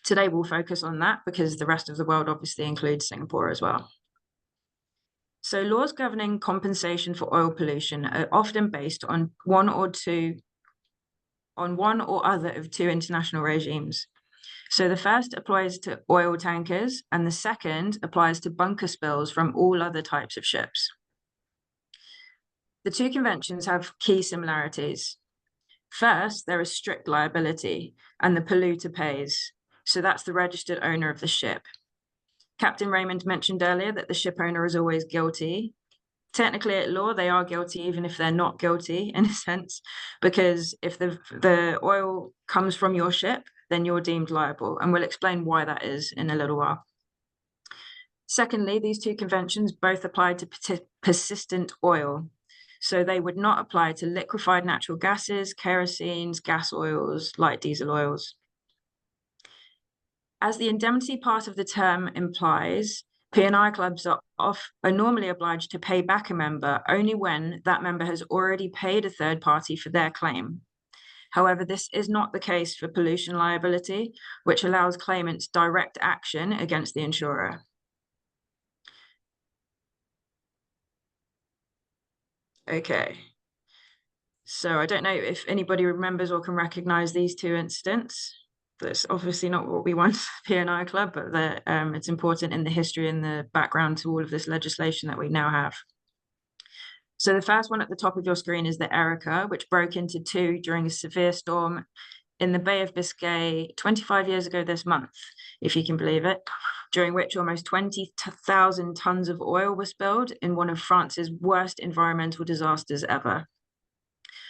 Today we'll focus on that because the rest of the world obviously includes Singapore as well. So laws governing compensation for oil pollution are often based on one or other of two international regimes. So the first applies to oil tankers, and the second applies to bunker spills from all other types of ships. The two conventions have key similarities. First, there is strict liability, and the polluter pays. So that's the registered owner of the ship. Captain Raymond mentioned earlier that the ship owner is always guilty. Technically, at law, they are guilty even if they're not guilty, in a sense, because if the oil comes from your ship, then you're deemed liable. And we'll explain why that is in a little while. Secondly, these two conventions both apply to persistent oil. So they would not apply to liquefied natural gases, kerosenes, gas oils, light diesel oils. As the indemnity part of the term implies, P&I clubs are normally obliged to pay back a member only when that member has already paid a third party for their claim. However, this is not the case for pollution liability, which allows claimants direct action against the insurer. Okay. So I don't know if anybody remembers or can recognize these two incidents. That's obviously not what we want P&I Club, but it's important in the history and the background to all of this legislation that we now have. So the first one at the top of your screen is the Erica, which broke into two during a severe storm in the Bay of Biscay 25 years ago this month, if you can believe it, during which almost 20,000 tons of oil were spilled in one of France's worst environmental disasters ever.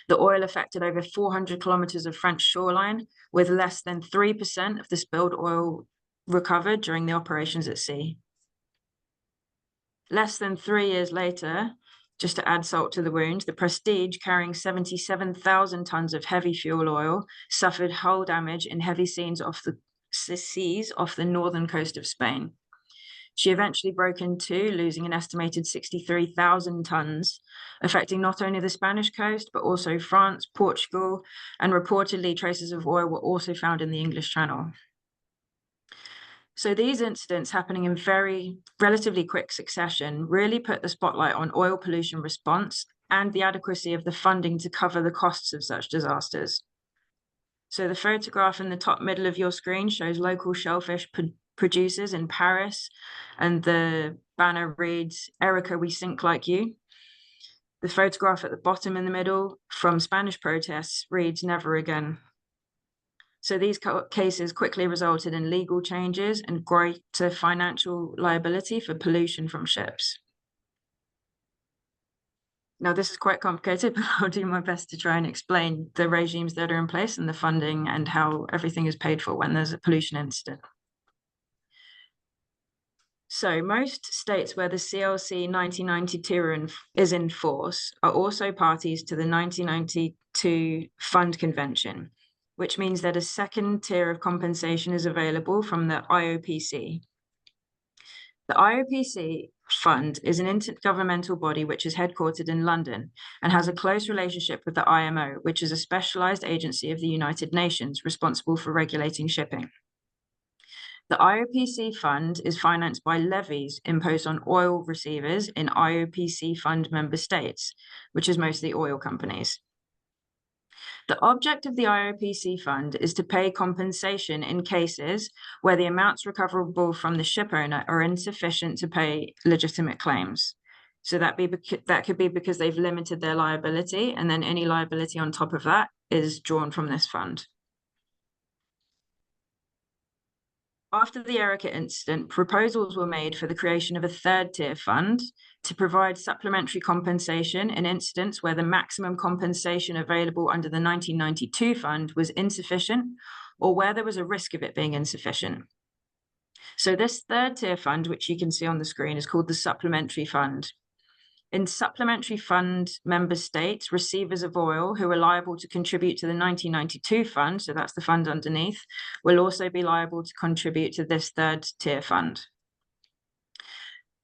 The oil affected over 400 kilometers of French shoreline, with less than 3% of the spilled oil recovered during the operations at sea. Less than 3 years later, just to add salt to the wound, the Prestige, carrying 77,000 tons of heavy fuel oil, suffered hull damage in heavy seas off the northern coast of Spain. She eventually broke in two, losing an estimated 63,000 tons, affecting not only the Spanish coast, but also France, Portugal, and reportedly traces of oil were also found in the English Channel. So these incidents happening in relatively quick succession really put the spotlight on oil pollution response and the adequacy of the funding to cover the costs of such disasters. So the photograph in the top middle of your screen shows local shellfish producers in Paris, and the banner reads, "Erica, we sink like you." The photograph at the bottom in the middle from Spanish protests reads, "Never again." So these cases quickly resulted in legal changes and greater financial liability for pollution from ships. Now, this is quite complicated, but I'll do my best to try and explain the regimes that are in place and the funding and how everything is paid for when there's a pollution incident. So most states where the CLC 1992 is in force are also parties to the 1992 Fund Convention, which means that a second tier of compensation is available from the IOPC. The IOPC Fund is an intergovernmental body which is headquartered in London and has a close relationship with the IMO, which is a specialized agency of the United Nations responsible for regulating shipping. The IOPC fund is financed by levies imposed on oil receivers in IOPC fund member states, which is mostly oil companies. The object of the IOPC fund is to pay compensation in cases where the amounts recoverable from the ship owner are insufficient to pay legitimate claims. So that could be because they've limited their liability, and then any liability on top of that is drawn from this fund. After the Erica incident, proposals were made for the creation of a third tier fund to provide supplementary compensation in incidents where the maximum compensation available under the 1992 fund was insufficient or where there was a risk of it being insufficient. So this third tier fund, which you can see on the screen, is called the supplementary fund. In supplementary fund member states, receivers of oil who are liable to contribute to the 1992 fund, so that's the fund underneath, will also be liable to contribute to this third tier fund.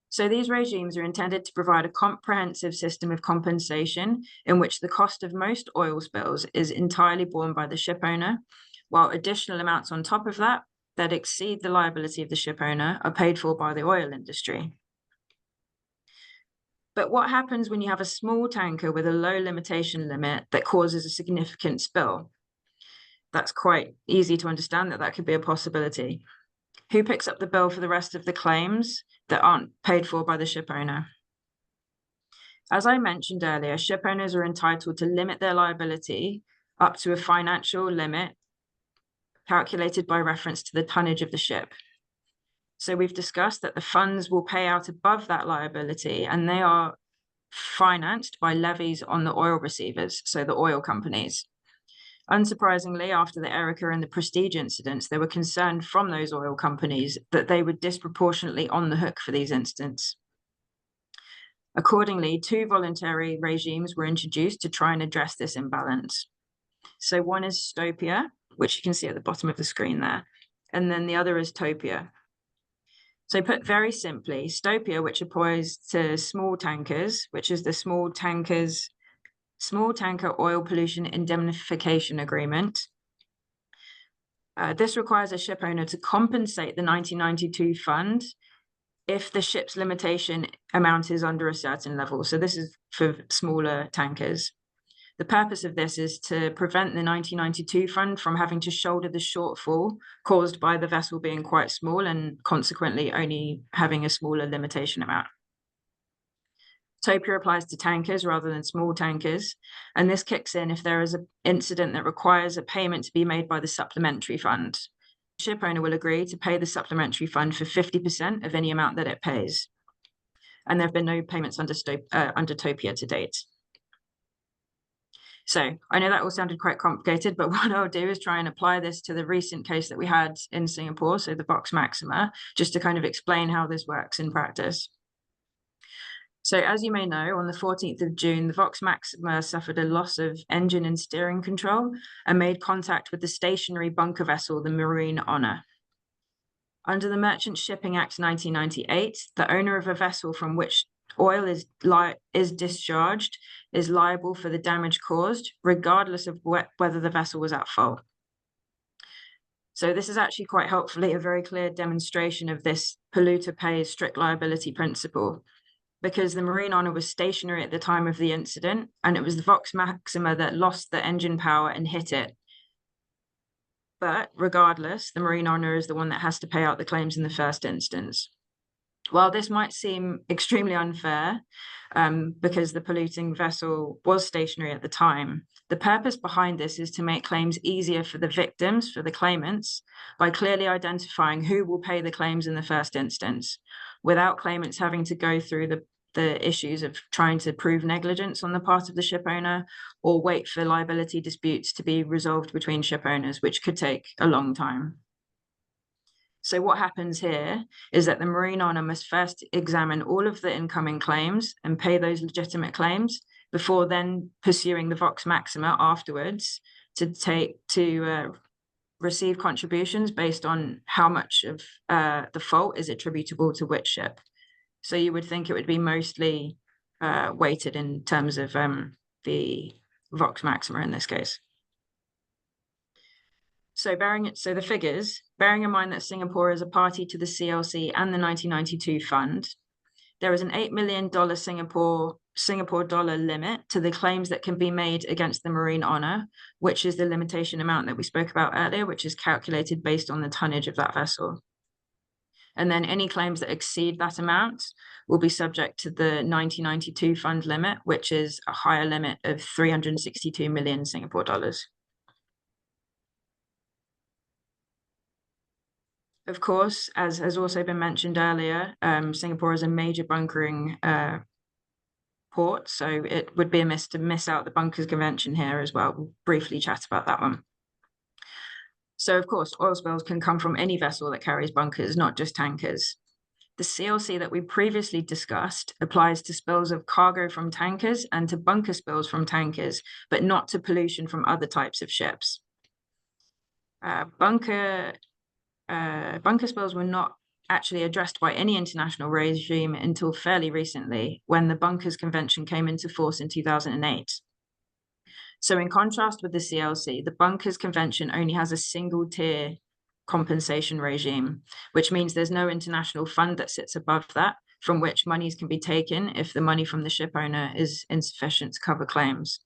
So these regimes are intended to provide a comprehensive system of compensation in which the cost of most oil spills is entirely borne by the ship owner, while additional amounts on top of that exceed the liability of the ship owner are paid for by the oil industry. But what happens when you have a small tanker with a low limitation limit that causes a significant spill? That's quite easy to understand that could be a possibility. Who picks up the bill for the rest of the claims that aren't paid for by the ship owner? As I mentioned earlier, ship owners are entitled to limit their liability up to a financial limit calculated by reference to the tonnage of the ship. So we've discussed that the funds will pay out above that liability, and they are financed by levies on the oil receivers, so the oil companies. Unsurprisingly, after the Erica and the Prestige incidents, there were concern from those oil companies that they were disproportionately on the hook for these incidents. Accordingly, 2 voluntary regimes were introduced to try and address this imbalance. So one is Stopia, which you can see at the bottom of the screen there, and then the other is Topia. So put very simply, Stopia, which applies to small tankers, which is the small tanker oil pollution indemnification agreement. This requires a ship owner to compensate the 1992 fund if the ship's limitation amount is under a certain level. So this is for smaller tankers. The purpose of this is to prevent the 1992 fund from having to shoulder the shortfall caused by the vessel being quite small and consequently only having a smaller limitation amount. Topia applies to tankers rather than small tankers, and this kicks in if there is an incident that requires a payment to be made by the supplementary fund. The ship owner will agree to pay the supplementary fund for 50% of any amount that it pays. And there have been no payments under Topia to date. So I know that all sounded quite complicated, but what I'll do is try and apply this to the recent case that we had in Singapore, so the Vox Maxima, just to kind of explain how this works in practice. So as you may know, on the 14th of June, the Vox Maxima suffered a loss of engine and steering control and made contact with the stationary bunker vessel, the Marine Honor. Under the Merchant Shipping Act 1998, the owner of a vessel from which oil is discharged is liable for the damage caused, regardless of whether the vessel was at fault. So this is actually quite helpfully a very clear demonstration of this polluter pays strict liability principle, because the Marine Honor was stationary at the time of the incident, and it was the Vox Maxima that lost the engine power and hit it. But regardless, the Marine Honor is the one that has to pay out the claims in the first instance. While this might seem extremely unfair, because the polluting vessel was stationary at the time, the purpose behind this is to make claims easier for the victims, for the claimants, by clearly identifying who will pay the claims in the first instance, without claimants having to go through the issues of trying to prove negligence on the part of the ship owner or wait for liability disputes to be resolved between ship owners, which could take a long time. So what happens here is that the Marine Honor must first examine all of the incoming claims and pay those legitimate claims before then pursuing the Vox Maxima afterwards to receive contributions based on how much of the fault is attributable to which ship. So you would think it would be mostly weighted in terms of the Vox Maxima in this case. So the figures, bearing in mind that Singapore is a party to the CLC and the 1992 fund, there is an $8 million Singapore dollar limit to the claims that can be made against the Marine Honor, which is the limitation amount that we spoke about earlier, which is calculated based on the tonnage of that vessel. And then any claims that exceed that amount will be subject to the 1992 fund limit, which is a higher limit of 362 million Singapore dollars. Of course, as has also been mentioned earlier, Singapore is a major bunkering port, so it would be amiss to miss out the Bunkers Convention here as well. We'll briefly chat about that one. So, of course, oil spills can come from any vessel that carries bunkers, not just tankers. The CLC that we previously discussed applies to spills of cargo from tankers and to bunker spills from tankers, but not to pollution from other types of ships. Bunker spills were not actually addressed by any international regime until fairly recently, when the Bunkers Convention came into force in 2008. So in contrast with the CLC, the Bunkers Convention only has a single tier compensation regime, which means there's no international fund that sits above that, from which monies can be taken if the money from the ship owner is insufficient to cover claims.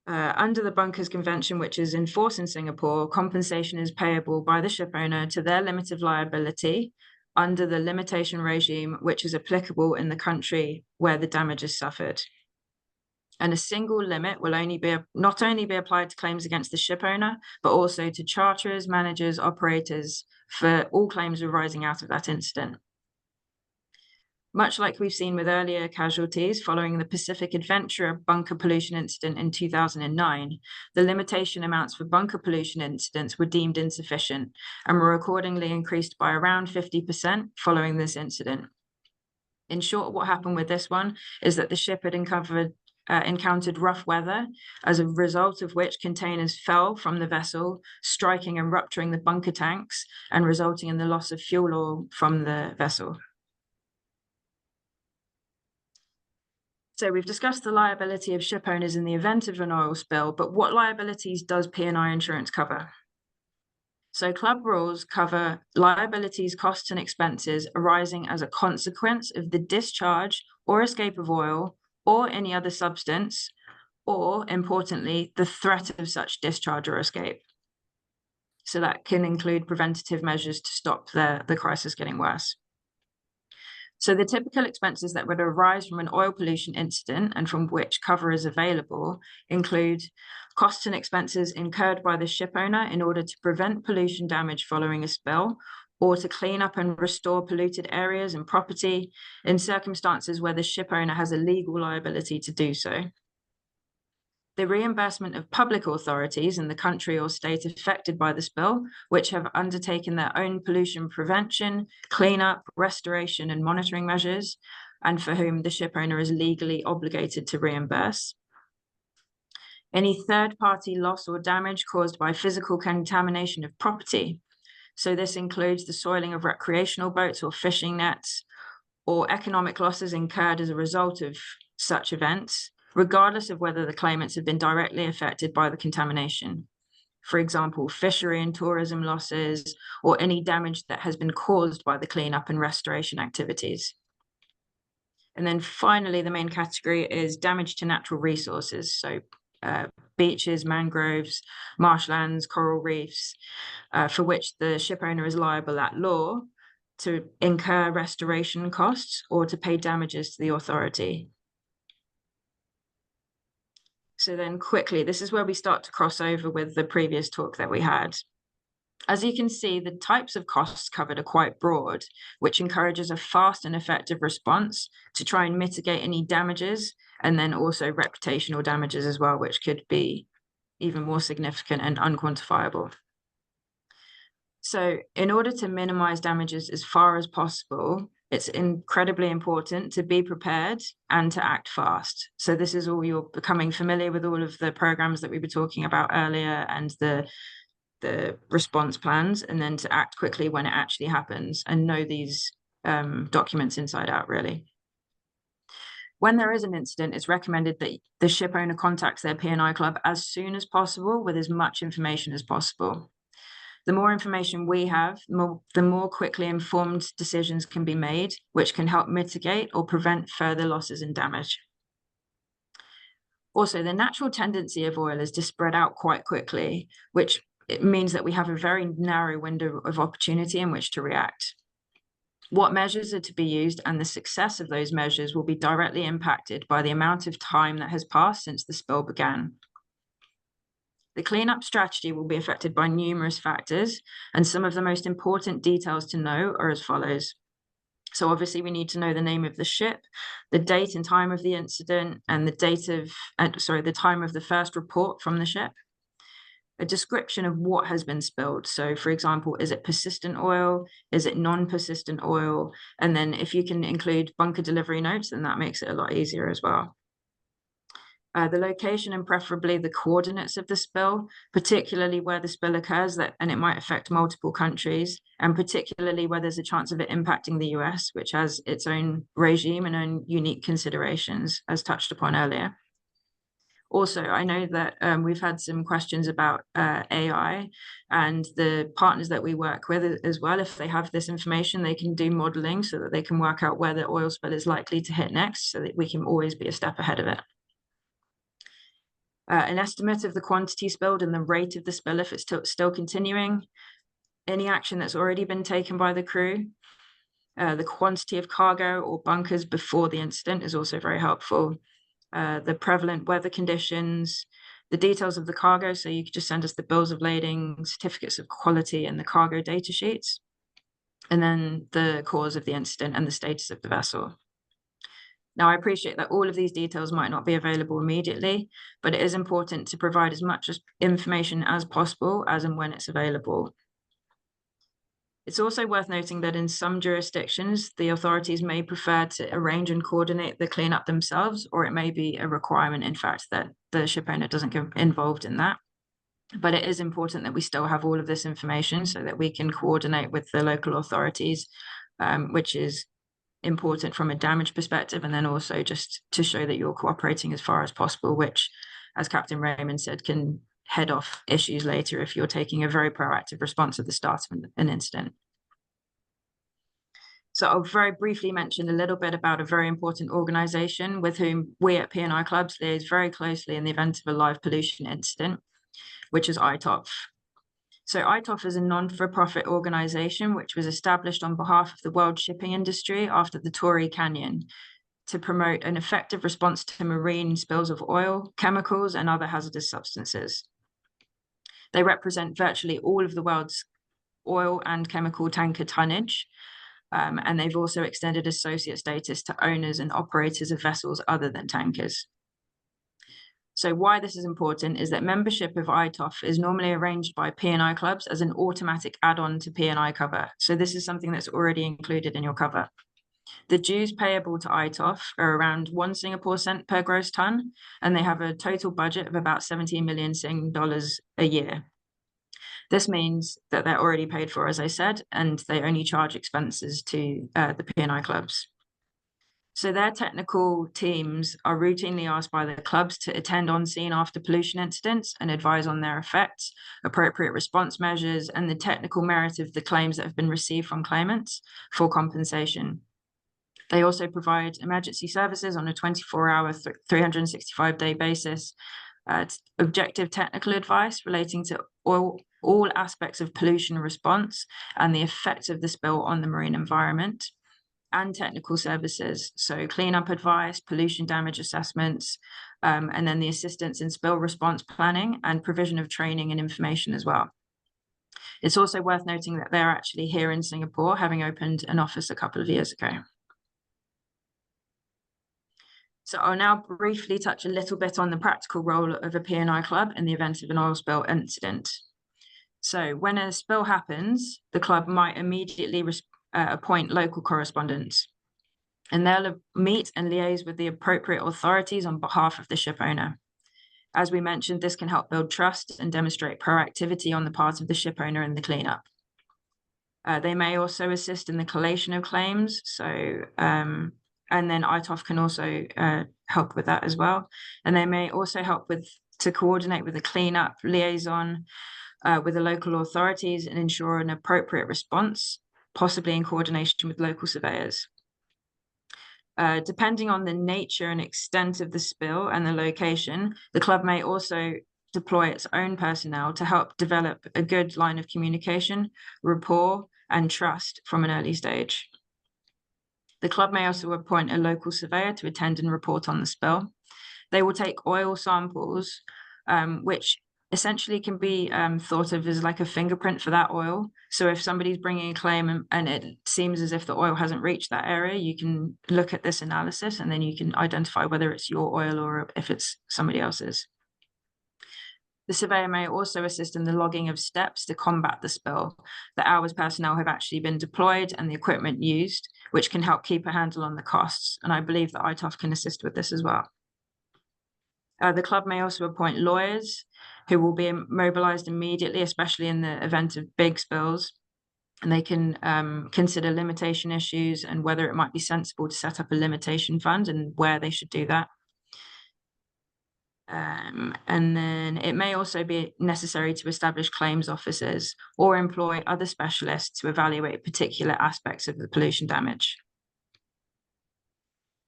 Under the Bunkers Convention, which is in force in Singapore, compensation is payable by the ship owner to their limit of liability under the limitation regime, which is applicable in the country where the damage is suffered. And a single limit will not only be applied to claims against the ship owner, but also to charterers, managers, operators for all claims arising out of that incident. Much like we've seen with earlier casualties following the Pacific Adventurer bunker pollution incident in 2009, the limitation amounts for bunker pollution incidents were deemed insufficient and were accordingly increased by around 50% following this incident. In short, what happened with this one is that the ship had encountered rough weather, as a result of which containers fell from the vessel, striking and rupturing the bunker tanks and resulting in the loss of fuel oil from the vessel. So we've discussed the liability of ship owners in the event of an oil spill, but what liabilities does P&I insurance cover? So club rules cover liabilities, costs, and expenses arising as a consequence of the discharge or escape of oil or any other substance, or importantly, the threat of such discharge or escape. So that can include preventative measures to stop the crisis getting worse. So the typical expenses that would arise from an oil pollution incident and from which cover is available include costs and expenses incurred by the ship owner in order to prevent pollution damage following a spill, or to clean up and restore polluted areas and property in circumstances where the ship owner has a legal liability to do so. The reimbursement of public authorities in the country or state affected by the spill, which have undertaken their own pollution prevention, cleanup, restoration, and monitoring measures, and for whom the ship owner is legally obligated to reimburse. Any third-party loss or damage caused by physical contamination of property. So this includes the soiling of recreational boats or fishing nets, or economic losses incurred as a result of such events, regardless of whether the claimants have been directly affected by the contamination. For example, fishery and tourism losses, or any damage that has been caused by the cleanup and restoration activities. And then finally, the main category is damage to natural resources. So beaches, mangroves, marshlands, coral reefs, for which the ship owner is liable at law to incur restoration costs or to pay damages to the authority. So then quickly, this is where we start to cross over with the previous talk that we had. As you can see, the types of costs covered are quite broad, which encourages a fast and effective response to try and mitigate any damages, and then also reputational damages as well, which could be even more significant and unquantifiable. So in order to minimize damages as far as possible, it's incredibly important to be prepared and to act fast. So this is all, you're becoming familiar with all of the programs that we were talking about earlier and the response plans, and then to act quickly when it actually happens and know these documents inside out, really. When there is an incident, it's recommended that the ship owner contacts their P&I club as soon as possible with as much information as possible. The more information we have, the more quickly informed decisions can be made, which can help mitigate or prevent further losses and damage. Also, the natural tendency of oil is to spread out quite quickly, which it means that we have a very narrow window of opportunity in which to react. What measures are to be used and the success of those measures will be directly impacted by the amount of time that has passed since the spill began. The cleanup strategy will be affected by numerous factors, and some of the most important details to know are as follows. So obviously we need to know the name of the ship, the date and time of the incident, and the time of the first report from the ship. a description of what has been spilled. So for example, is it persistent oil? Is it non-persistent oil? And then if you can include bunker delivery notes, then that makes it a lot easier as well. The location and preferably the coordinates of the spill, particularly where the spill occurs, and it might affect multiple countries, and particularly where there's a chance of it impacting the US, which has its own regime and own unique considerations, as touched upon earlier. Also, I know that we've had some questions about AI, and the partners that we work with as well, if they have this information, they can do modeling so that they can work out where the oil spill is likely to hit next, so that we can always be a step ahead of it. An estimate of the quantity spilled and the rate of the spill if it's still continuing, any action that's already been taken by the crew, the quantity of cargo or bunkers before the incident is also very helpful, the prevalent weather conditions, the details of the cargo, so you could just send us the bills of lading, certificates of quality, and the cargo data sheets, and then the cause of the incident and the status of the vessel. Now, I appreciate that all of these details might not be available immediately, but it is important to provide as much information as possible as and when it's available. It's also worth noting that in some jurisdictions, the authorities may prefer to arrange and coordinate the cleanup themselves, or it may be a requirement, in fact, that the ship owner doesn't get involved in that. But it is important that we still have all of this information so that we can coordinate with the local authorities, which is important from a damage perspective, and then also just to show that you're cooperating as far as possible, which, as Captain Raymond said, can head off issues later if you're taking a very proactive response at the start of an incident. So I'll very briefly mention a little bit about a very important organization with whom we at P&I Clubs liaise very closely in the event of a live pollution incident, which is ITOF. So ITOF is a non-for-profit organization which was established on behalf of the world shipping industry after the Torrey Canyon to promote an effective response to marine spills of oil, chemicals, and other hazardous substances. They represent virtually all of the world's oil and chemical tanker tonnage, and they've also extended associate status to owners and operators of vessels other than tankers. So why this is important is that membership of ITOF is normally arranged by P&I Clubs as an automatic add-on to P&I cover. So this is something that's already included in your cover. The dues payable to ITOF are around 1 Singapore cent per gross ton, and they have a total budget of about 17 million Sing dollars a year. This means that they're already paid for, as I said, and they only charge expenses to the P&I Clubs. So their technical teams are routinely asked by the clubs to attend on scene after pollution incidents and advise on their effects, appropriate response measures, and the technical merit of the claims that have been received from claimants for compensation. They also provide emergency services on a 24-hour, 365-day basis, objective technical advice relating to all aspects of pollution response and the effects of the spill on the marine environment, and technical services, so cleanup advice, pollution damage assessments, and then the assistance in spill response planning and provision of training and information as well. It's also worth noting that they're actually here in Singapore, having opened an office a couple of years ago. So I'll now briefly touch a little bit on the practical role of a P&I club in the event of an oil spill incident. So when a spill happens, the club might immediately appoint local correspondents, and they'll meet and liaise with the appropriate authorities on behalf of the ship owner. As we mentioned, this can help build trust and demonstrate proactivity on the part of the ship owner in the cleanup. They may also assist in the collation of claims, and then ITOF can also help with that as well. And they may also help to coordinate with the cleanup liaison with the local authorities and ensure an appropriate response, possibly in coordination with local surveyors. Depending on the nature and extent of the spill and the location, the club may also deploy its own personnel to help develop a good line of communication, rapport, and trust from an early stage. The club may also appoint a local surveyor to attend and report on the spill. They will take oil samples, which essentially can be thought of as like a fingerprint for that oil. So if somebody's bringing a claim and it seems as if the oil hasn't reached that area, you can look at this analysis and then you can identify whether it's your oil or if it's somebody else's. The surveyor may also assist in the logging of steps to combat the spill. The hours personnel have actually been deployed and the equipment used, which can help keep a handle on the costs. And I believe that ITOF can assist with this as well. The club may also appoint lawyers who will be mobilized immediately, especially in the event of big spills. And they can consider limitation issues and whether it might be sensible to set up a limitation fund and where they should do that. And then it may also be necessary to establish claims officers or employ other specialists to evaluate particular aspects of the pollution damage.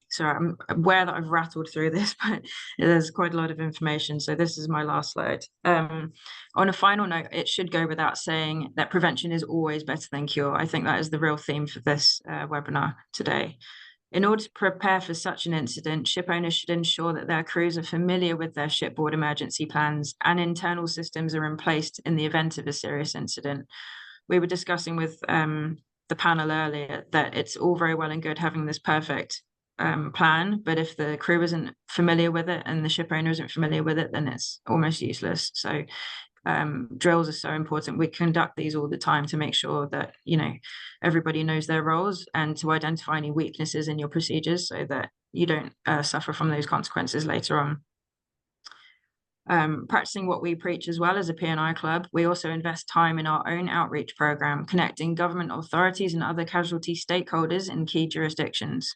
So I'm aware that I've rattled through this, but there's quite a lot of information. So this is my last slide. On a final note, it should go without saying that prevention is always better than cure. I think that is the real theme for this webinar today. In order to prepare for such an incident, ship owners should ensure that their crews are familiar with their shipboard emergency plans and internal systems are in place in the event of a serious incident. We were discussing with the panel earlier that it's all very well and good having this perfect plan, but if the crew isn't familiar with it and the ship owner isn't familiar with it, then it's almost useless. So drills are so important. We conduct these all the time to make sure that, you know, everybody knows their roles and to identify any weaknesses in your procedures so that you don't suffer from those consequences later on. Practicing what we preach as well as a P&I club, we also invest time in our own outreach program, connecting government authorities and other casualty stakeholders in key jurisdictions.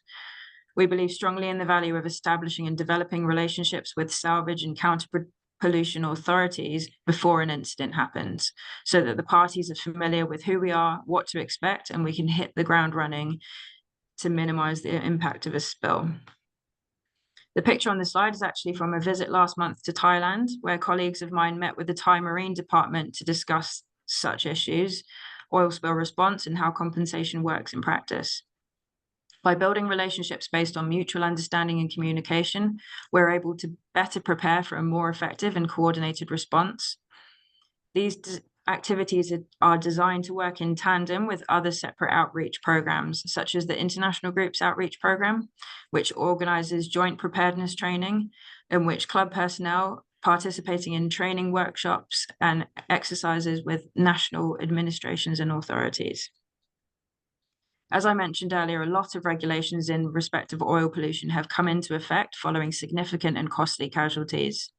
We believe strongly in the value of establishing and developing relationships with salvage and counter-pollution authorities before an incident happens, so that the parties are familiar with who we are, what to expect, and we can hit the ground running to minimize the impact of a spill. The picture on the slide is actually from a visit last month to Thailand, where colleagues of mine met with the Thai Marine Department to discuss such issues, oil spill response, and how compensation works in practice. By building relationships based on mutual understanding and communication, we're able to better prepare for a more effective and coordinated response. These activities are designed to work in tandem with other separate outreach programs, such as the International Groups Outreach Program, which organizes joint preparedness training, in which club personnel participating in training workshops and exercises with national administrations and authorities. As I mentioned earlier, a lot of regulations in respect of oil pollution have come into effect following significant and costly casualties.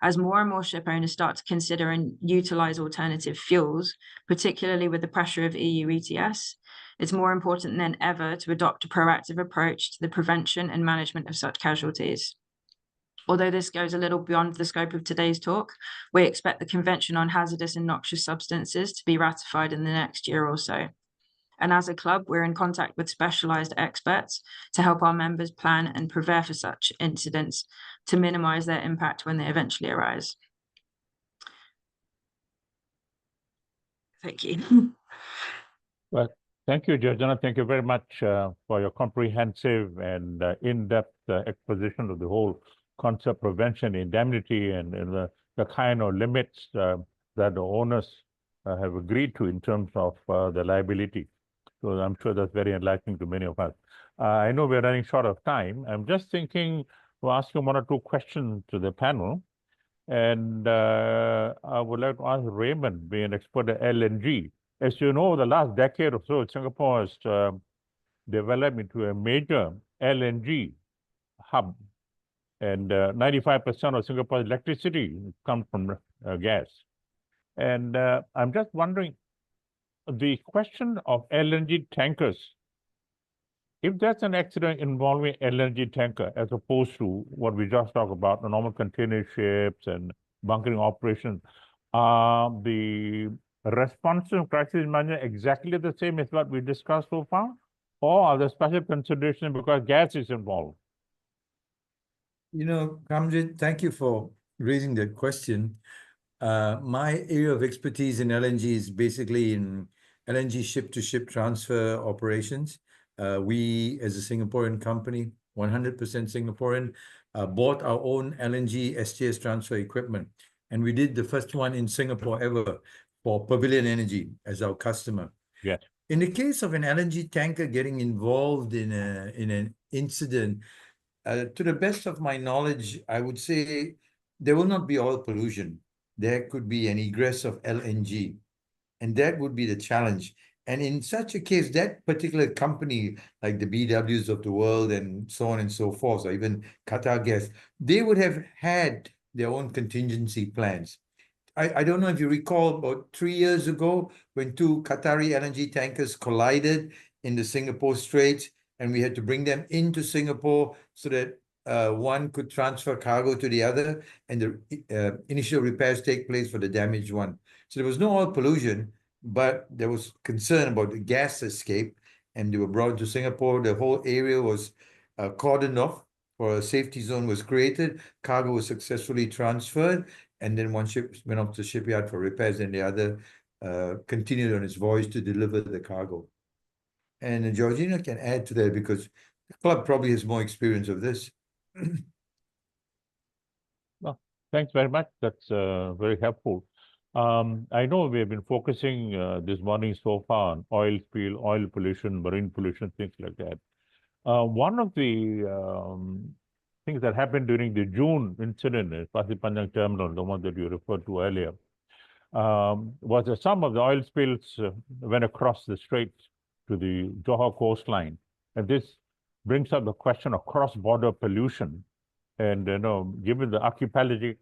As more and more ship owners start to consider and utilize alternative fuels, particularly with the pressure of EU ETS, it's more important than ever to adopt a proactive approach to the prevention and management of such casualties. Although this goes a little beyond the scope of today's talk, we expect the Convention on Hazardous and Noxious Substances to be ratified in the next year or so. And as a club, we're in contact with specialized experts to help our members plan and prepare for such incidents to minimize their impact when they eventually arise. Thank you. Well, thank you, Georgina. Thank you very much for your comprehensive and in-depth exposition of the whole concept prevention, indemnity, and the kind of limits that the owners have agreed to in terms of the liability. So I'm sure that's very enlightening to many of us. I know we're running short of time. I'm just thinking to ask you one or two questions to the panel. And I would like to ask Raymond, being an expert at LNG. As you know, the last decade or so, Singapore has developed into a major LNG hub. And 95% of Singapore's electricity comes from gas. And I'm just wondering, the question of LNG tankers, if there's an accident involving LNG tanker, as opposed to what we just talked about, the normal container ships and bunkering operations, the response to crisis management exactly the same as what we discussed so far? Or are there special considerations because gas is involved? You know, Kamjit, thank you for raising that question. My area of expertise in LNG is basically in LNG ship-to-ship transfer operations. We, as a Singaporean company, 100% Singaporean, bought our own LNG STS transfer equipment. And we did the first one in Singapore ever for Pavilion Energy as our customer. Yes. In the case of an LNG tanker getting involved in an incident, to the best of my knowledge, I would say there will not be oil pollution. there could be an egress of LNG. And that would be the challenge. And in such a case, that particular company, like the BWs of the world and so on and so forth, or even Qatar Gas, they would have had their own contingency plans. I don't know if you recall about 3 years ago when two Qatari LNG tankers collided in the Singapore Straits, and we had to bring them into Singapore so that one could transfer cargo to the other, and the initial repairs take place for the damaged one. So there was no oil pollution, but there was concern about the gas escape, and they were brought to Singapore. The whole area was cordoned off, for a safety zone was created. Cargo was successfully transferred, and then one ship went off to the shipyard for repairs, and the other continued on its voyage to deliver the cargo. And Georgina can add to that because the club probably has more experience of this. Well, thanks very much. That's very helpful. I know we have been focusing this morning so far on oil spill, oil pollution, marine pollution, things like that. One of the things that happened during the June incident at Pasir Panjang terminal, the one that you referred to earlier, was that some of the oil spills went across the straits to the Johor coastline. And this brings up the question of cross-border pollution. And, given the archipelagic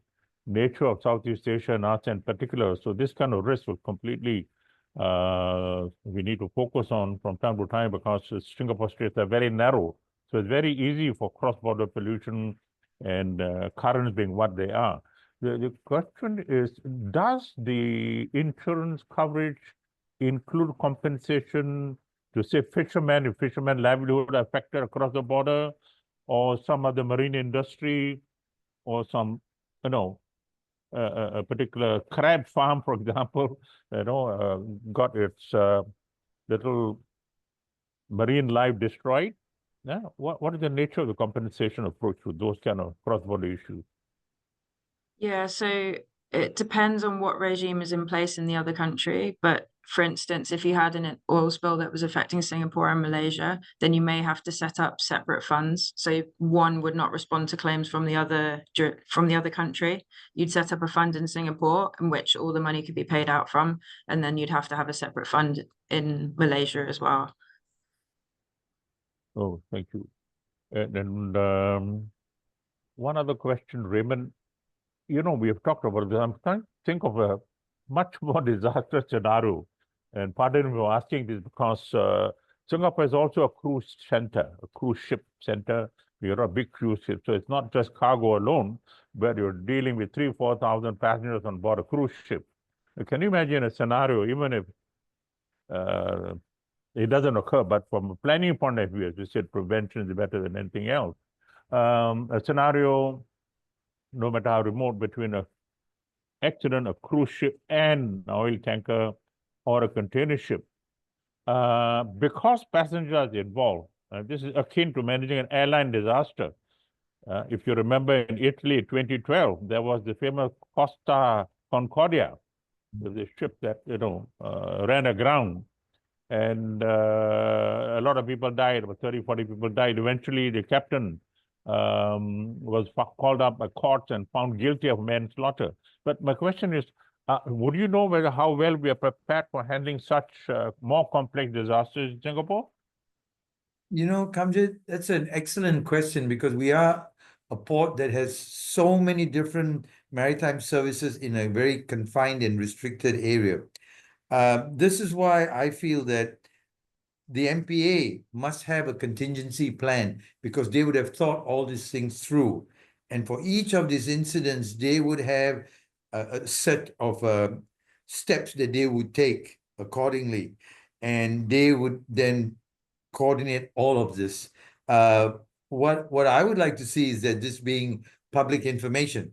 nature of Southeast Asia and us in particular, so this kind of risk will completely, we need to focus on from time to time because Singapore Straits are very narrow. So it's very easy for cross-border pollution and currents being what they are. The question is, does the insurance coverage include compensation to say fishermen, if fishermen livelihood are affected across the border, or some other marine industry, or some, a particular crab farm, for example, got its little marine life destroyed? Yeah. What is the nature of the compensation approach to those kind of cross-border issues? Yeah, so it depends on what regime is in place in the other country. But for instance, if you had an oil spill that was affecting Singapore and Malaysia, then you may have to set up separate funds. So one would not respond to claims from the other country. You'd set up a fund in Singapore in which all the money could be paid out from, and then you'd have to have a separate fund in Malaysia as well. Oh, thank you. And one other question, Raymond. We have talked about this. I'm trying to think of a much more disastrous scenario. And pardon me for asking this because Singapore is also a cruise center, a cruise ship center. You're a big cruise ship. So it's not just cargo alone, but you're dealing with 3,000-4,000 passengers on board a cruise ship. Can you imagine a scenario, even if it doesn't occur, but from a planning point of view, as we said, prevention is better than anything else. A scenario, no matter how remote, between an accident, a cruise ship, and an oil tanker or a container ship. Because passengers are involved, this is akin to managing an airline disaster. If you remember in Italy, 2012, there was the famous Costa Concordia, the ship that, ran aground. And a lot of people died, about 30, 40 people died. Eventually, the captain was called up by courts and found guilty of manslaughter. But my question is, would you know how well we are prepared for handling such more complex disasters in Singapore? Kamjit, that's an excellent question because we are a port that has so many different maritime services in a very confined and restricted area. This is why I feel that the MPA must have a contingency plan because they would have thought all these things through. And for each of these incidents, they would have a set of steps that they would take accordingly. And they would then coordinate all of this. What I would like to see is that this being public information,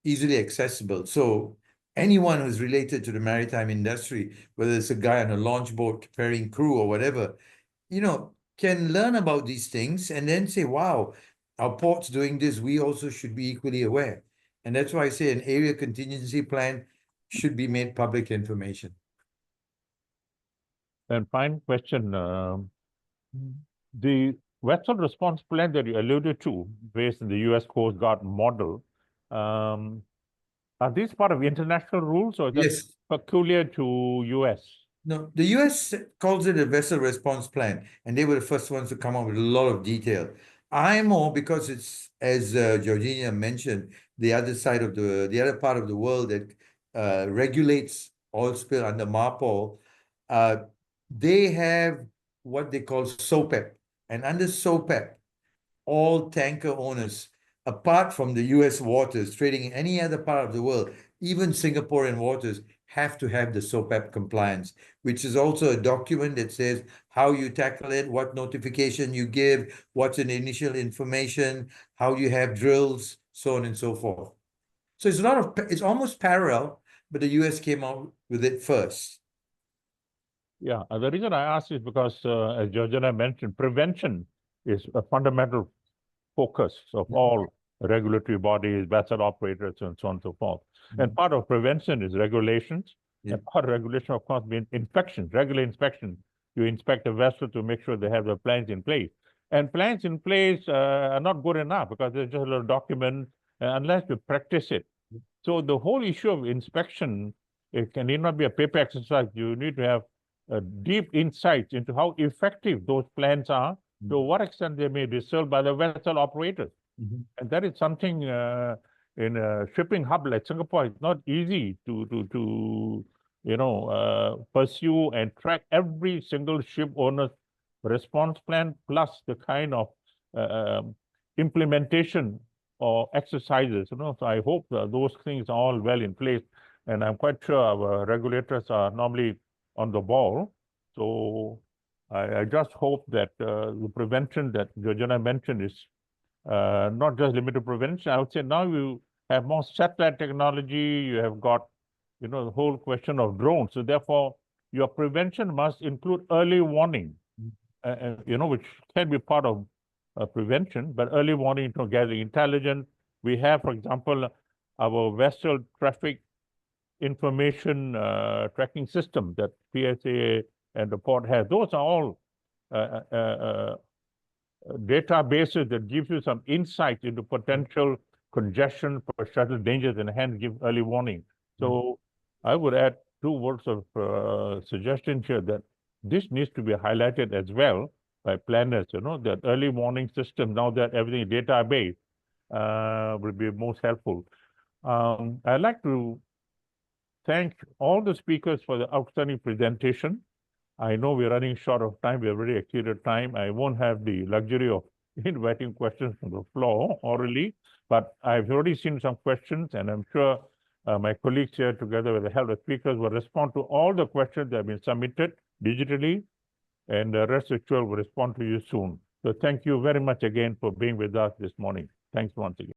easily accessible. So anyone who's related to the maritime industry, whether it's a guy on a launch boat ferrying crew or whatever, can learn about these things and then say, wow, our port's doing this, we also should be equally aware. And that's why I say an area contingency plan should be made public information. And final question, the vessel response plan that you alluded to, based on the U.S. Coast Guard model, Are these part of international rules or just Yes. peculiar to US? No, the US calls it a vessel response plan, and they were the first ones to come up with a lot of detail. IMO, because it's, as Georgina mentioned, the other part of the world that regulates oil spill under MARPOL, they have what they call SOPEP. And under SOPEP, all tanker owners, apart from the US waters, trading in any other part of the world, even Singaporean waters, have to have the SOPEP compliance, which is also a document that says how you tackle it, what notification you give, what's an initial information, how you have drills, so on and so forth. So it's almost parallel, but the US came out with it first. Yeah, the reason I ask is because, as Georgina mentioned, prevention is a fundamental focus of all regulatory bodies, vessel operators, and so on and so forth. And part of prevention is regulations. And part of regulation, of course, means inspections, regular inspection. You inspect a vessel to make sure they have the plans in place. And plans in place are not good enough because it's just a little document unless you practice it. So the whole issue of inspection, it need not be a paper exercise. You need to have deep insights into how effective those plans are, to what extent they may be served by the vessel operators. And that is something in a shipping hub like Singapore, it's not easy to pursue and track every single ship owner's response plan, plus the kind of implementation or exercises. So I hope those things are all well in place. And I'm quite sure our regulators are normally on the ball. So I just hope that the prevention that Georgina mentioned is not just limited prevention. I would say now you have more satellite technology, you have got, the whole question of drones. So therefore, your prevention must include early warning, which can be part of prevention, but early warning to gathering intelligence. We have, for example, our vessel traffic information tracking system that PSA and the port has. Those are all databases that give you some insight into potential congestion, shuttle dangers, and hence give early warning. So I would add 2 words of suggestion here that this needs to be highlighted as well by planners, that early warning system, now that everything is database, will be most helpful. I'd like to thank all the speakers for the outstanding presentation. I know we're running short of time. We've already exceeded time. I won't have the luxury of inviting questions from the floor orally, but I've already seen some questions, and I'm sure my colleagues here, together with the help of speakers, will respond to all the questions that have been submitted digitally, and rest assured will respond to you soon. So thank you very much again for being with us this morning. Thanks once again.